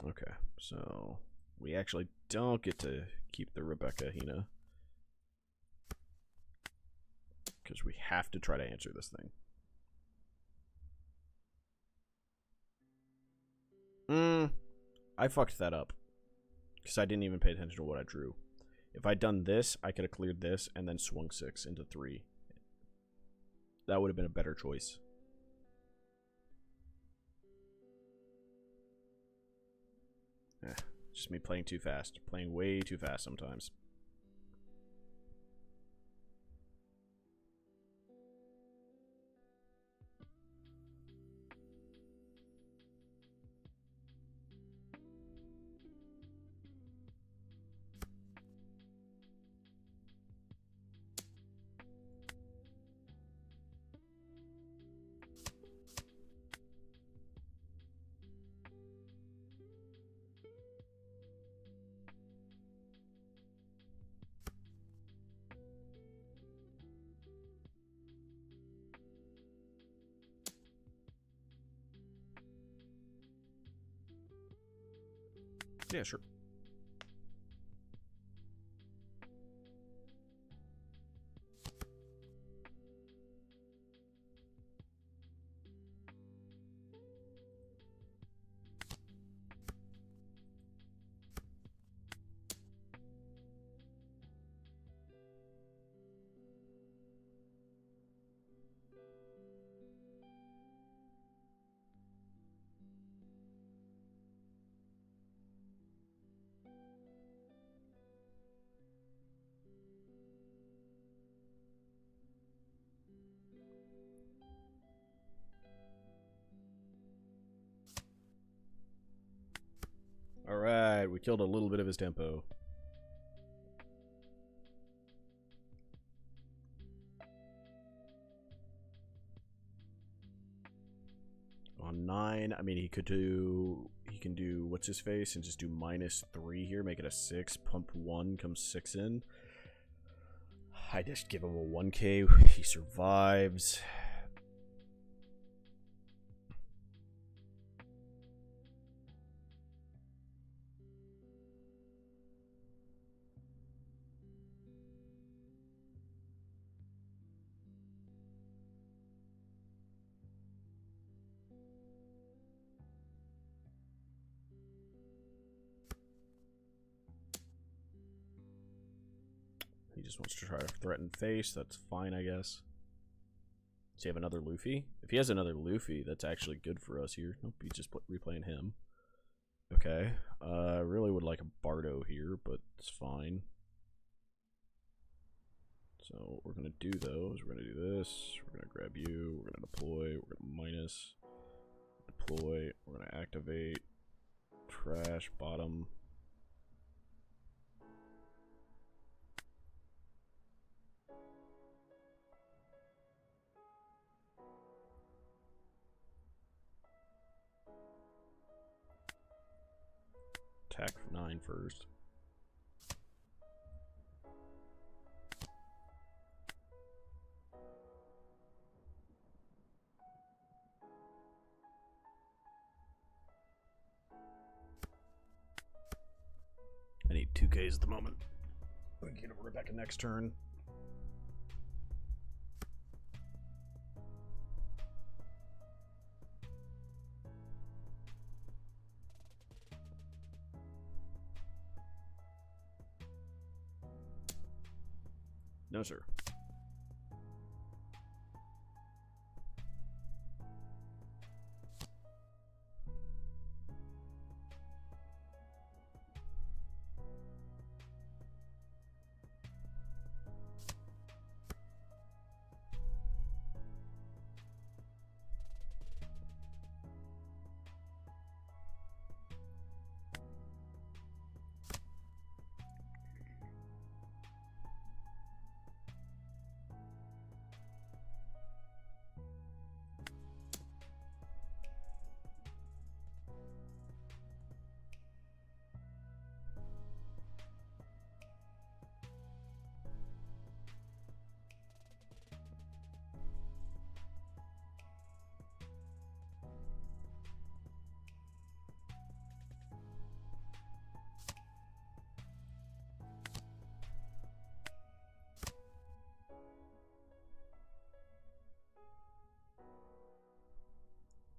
Okay, so we actually don't get to keep the Rebecca Hina, because we have to try to answer this thing. I fucked that up, because I didn't even pay attention to what I drew. If I'd done this, I could have cleared this and then swung 6 into 3. That would have been a better choice. Just me playing too fast. Playing way too fast sometimes. Yeah, sure. Alright, we killed a little bit of his tempo. On 9, I mean, he can do what's his face and just do -3 here, make it a 6, pump 1, comes 6 in. I just give him a 1K, he survives. just wants to try to threaten face. That's fine, I guess. Does he have another Luffy? If he has another Luffy, that's actually good for us here. Nope, he's just replaying him. Okay. I really would like a Bardo here, but it's fine. So what we're going to do, though, is we're going to do this. We're going to grab you. We're going to deploy. We're going to minus. Deploy. We're going to activate. Trash. Bottom. Attack for 9 first. I need 2Ks at the moment. We can get over Rebecca next turn. No, sir.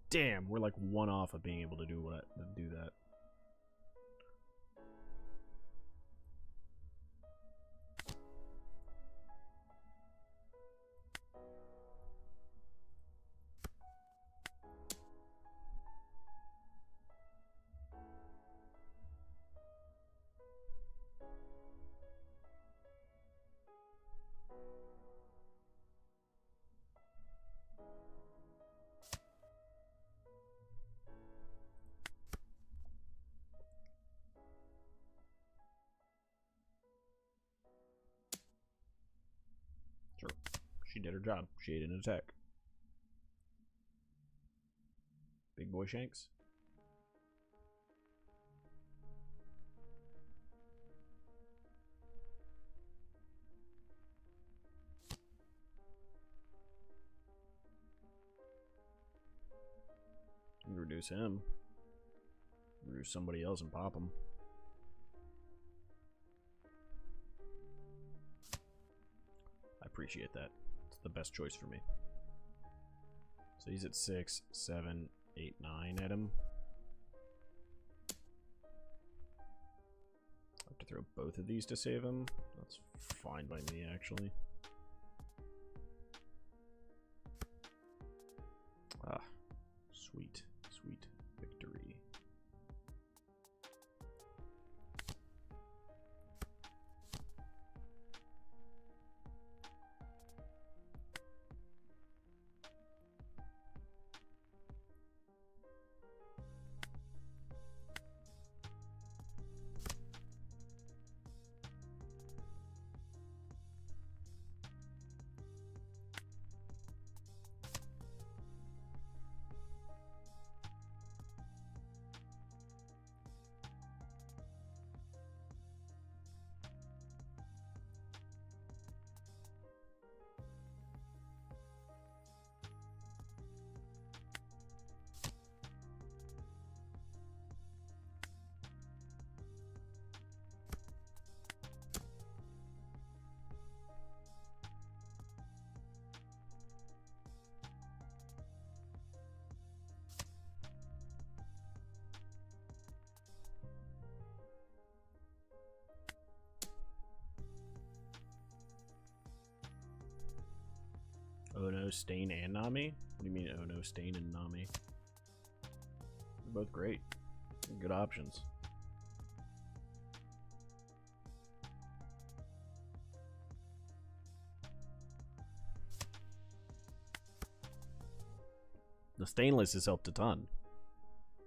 Damn, we're like one off of being able to do that. Sure. She did her job. She ate an attack. Big boy Shanks. You can reduce him. Reduce somebody else and pop him. I appreciate that. It's the best choice for me. So he's at 6, 7, 8, 9 at him. I have to throw both of these to save him. That's fine by me, actually. Ah, sweet, sweet victory. Ono, Stain, and Nami? What do you mean Ono, Stain, and Nami? They're both great. They're good options. The Stainless has helped a ton.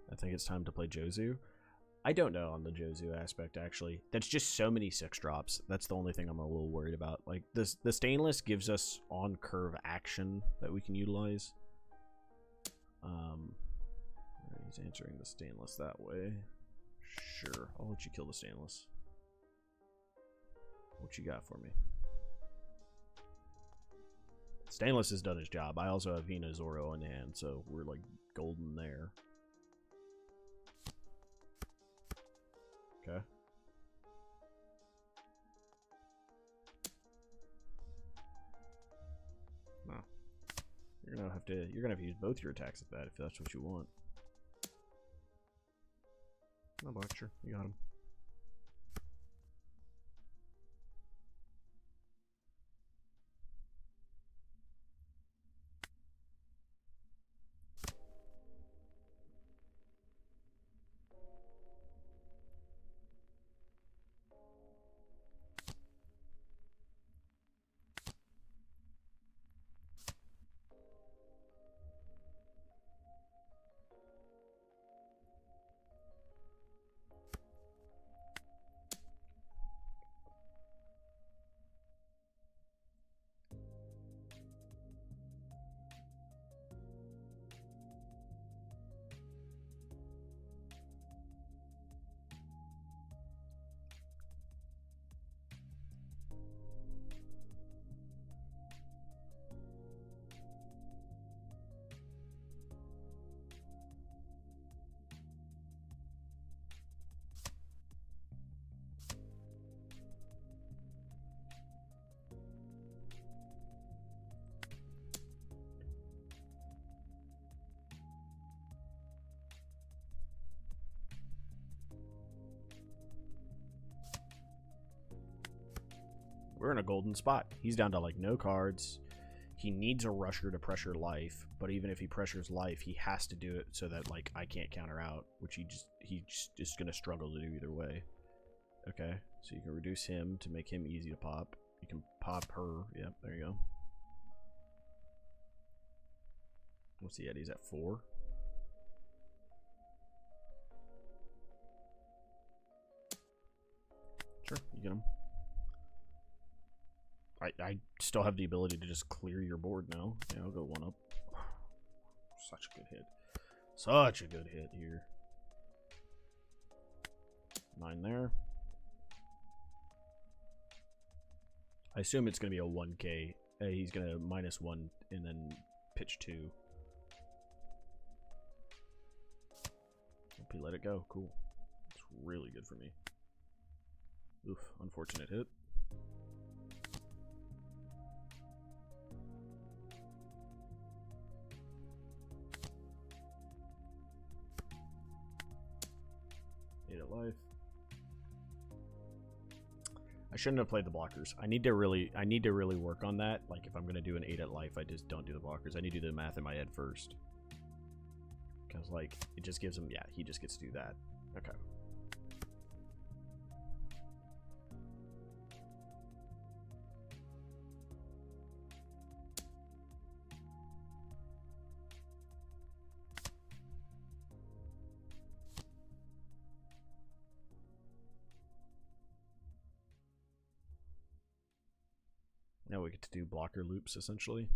I think it's time to play Jozu. I don't know on the Jozu aspect, actually. That's just so many 6 drops. That's the only thing I'm a little worried about. Like, the Stainless gives us on-curve action that we can utilize. He's answering the Stainless that way. Sure, I'll let you kill the Stainless. What you got for me? Stainless has done his job. I also have Hina Zoro in hand, so we're like golden there. Okay. No. You're gonna have to use both your attacks at that if that's what you want. No block, sure. You got him. We're in a golden spot. He's down to like no cards. He needs a rusher to pressure life, but even if he pressures life, he has to do it so that like I can't counter out, which he just is gonna struggle to do either way. Okay, so you can reduce him to make him easy to pop. You can pop her. Yep, there you go. What's he at? He's at 4. Sure, you get him. I still have the ability to just clear your board now. Yeah, I'll go 1 up. Such a good hit. Such a good hit here. 9 there. I assume it's going to be a 1k. He's going to -1 and then pitch 2. Hope he let it go. Cool. It's really good for me. Oof, unfortunate hit. Life. I shouldn't have played the blockers. I need to really work on that. Like if I'm gonna do an 8 at life, I just don't do the blockers. I need to do the math in my head first. Because like it just gives him, yeah, he just gets to do that. Okay. Now we get to do blocker loops, essentially.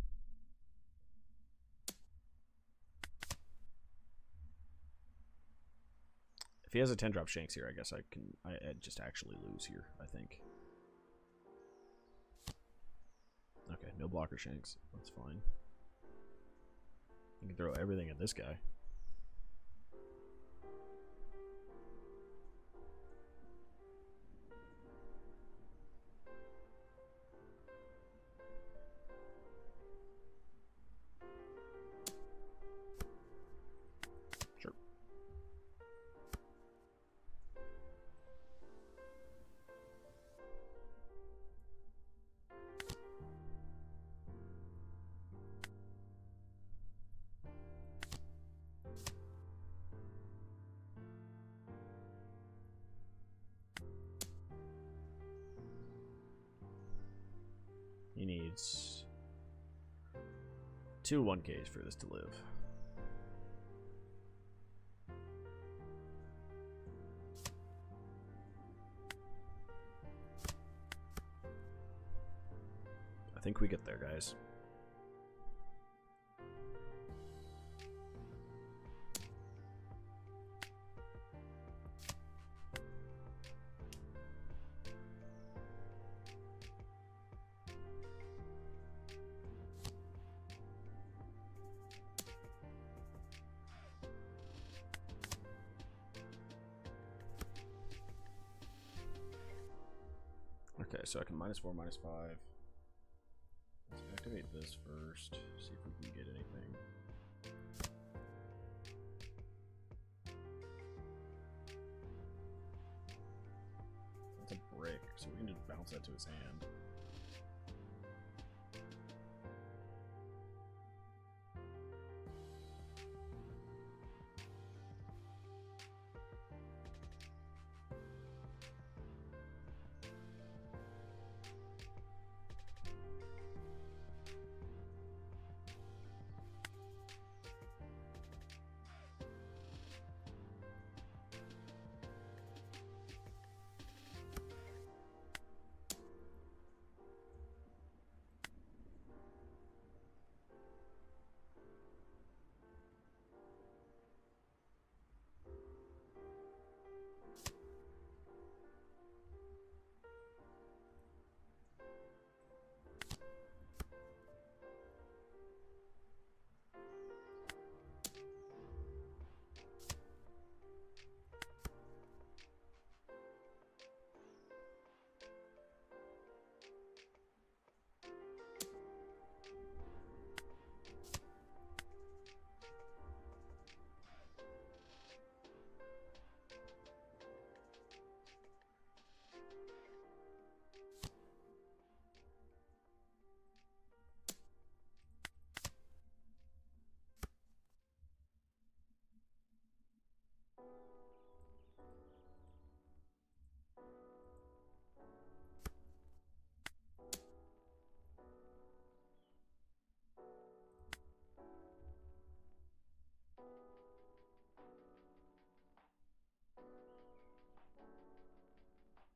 If he has a 10-drop Shanks here, I guess I'd just actually lose here, I think. Okay, no blocker Shanks. That's fine. You can throw everything at this guy. needs 2 1Ks for this to live. I think we get there, guys. Okay, so I can -4, -5. Let's activate this first, see if we can get anything. That's a brick, so we can just bounce that to his hand.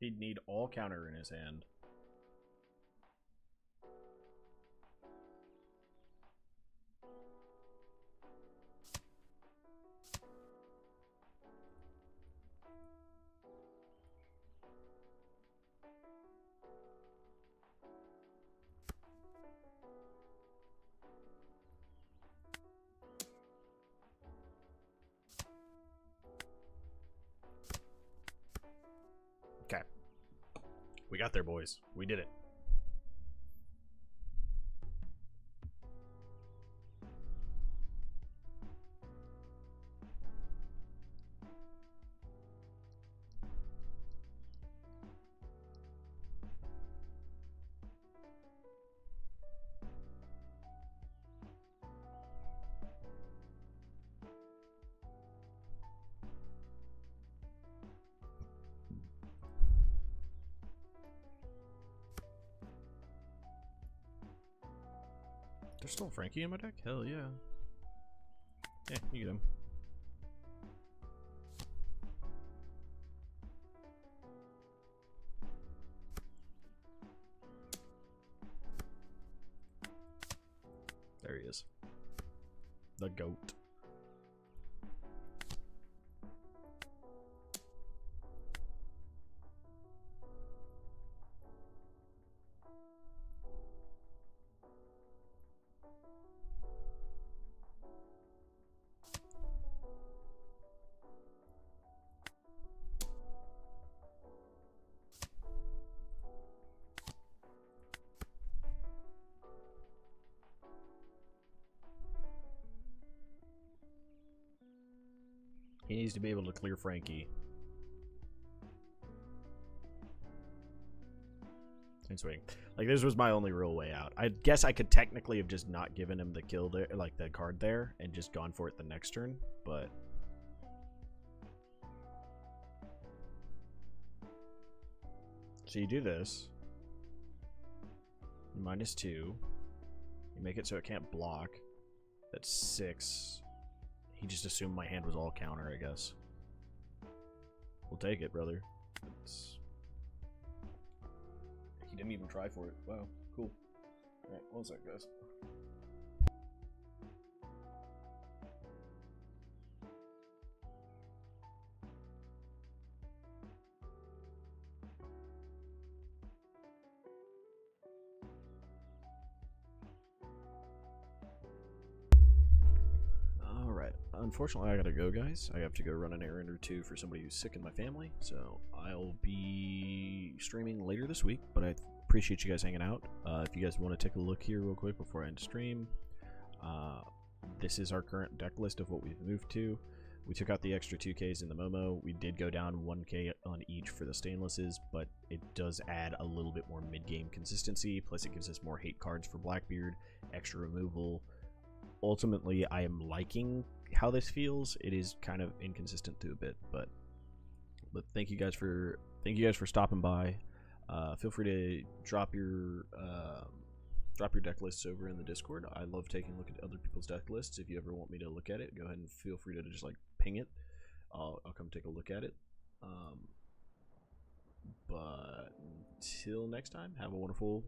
He'd need all counter in his hand. Okay. We got there, boys. We did it. There's still Frankie in my deck? Hell yeah. Yeah, you get him. There he is. The goat. He needs to be able to clear Frankie. And swing. Like, this was my only real way out. I guess I could technically have just not given him the kill there, like the card there, and just gone for it the next turn, but... So you do this. -2. You make it so it can't block. That's 6. He just assumed my hand was all counter, I guess. We'll take it, brother. He didn't even try for it. Wow, cool. Alright, one sec, guys. Alright, unfortunately I gotta go, guys. I have to go run an errand or two for somebody who's sick in my family, so I'll be streaming later this week, but I appreciate you guys hanging out. If you guys want to take a look here real quick before I end stream, this is our current deck list of what we've moved to. We took out the extra 2Ks in the Momo. We did go down 1K on each for the stainlesses, but it does add a little bit more mid-game consistency, plus it gives us more hate cards for Blackbeard, extra removal. Ultimately, I am liking how this feels. It is kind of inconsistent to a bit, but thank you guys for stopping by. Feel free to drop your deck lists over in the Discord. I love taking a look at other people's deck lists. If you ever want me to look at it, go ahead and feel free to just like ping it. I'll come take a look at it. But until next time, have a wonderful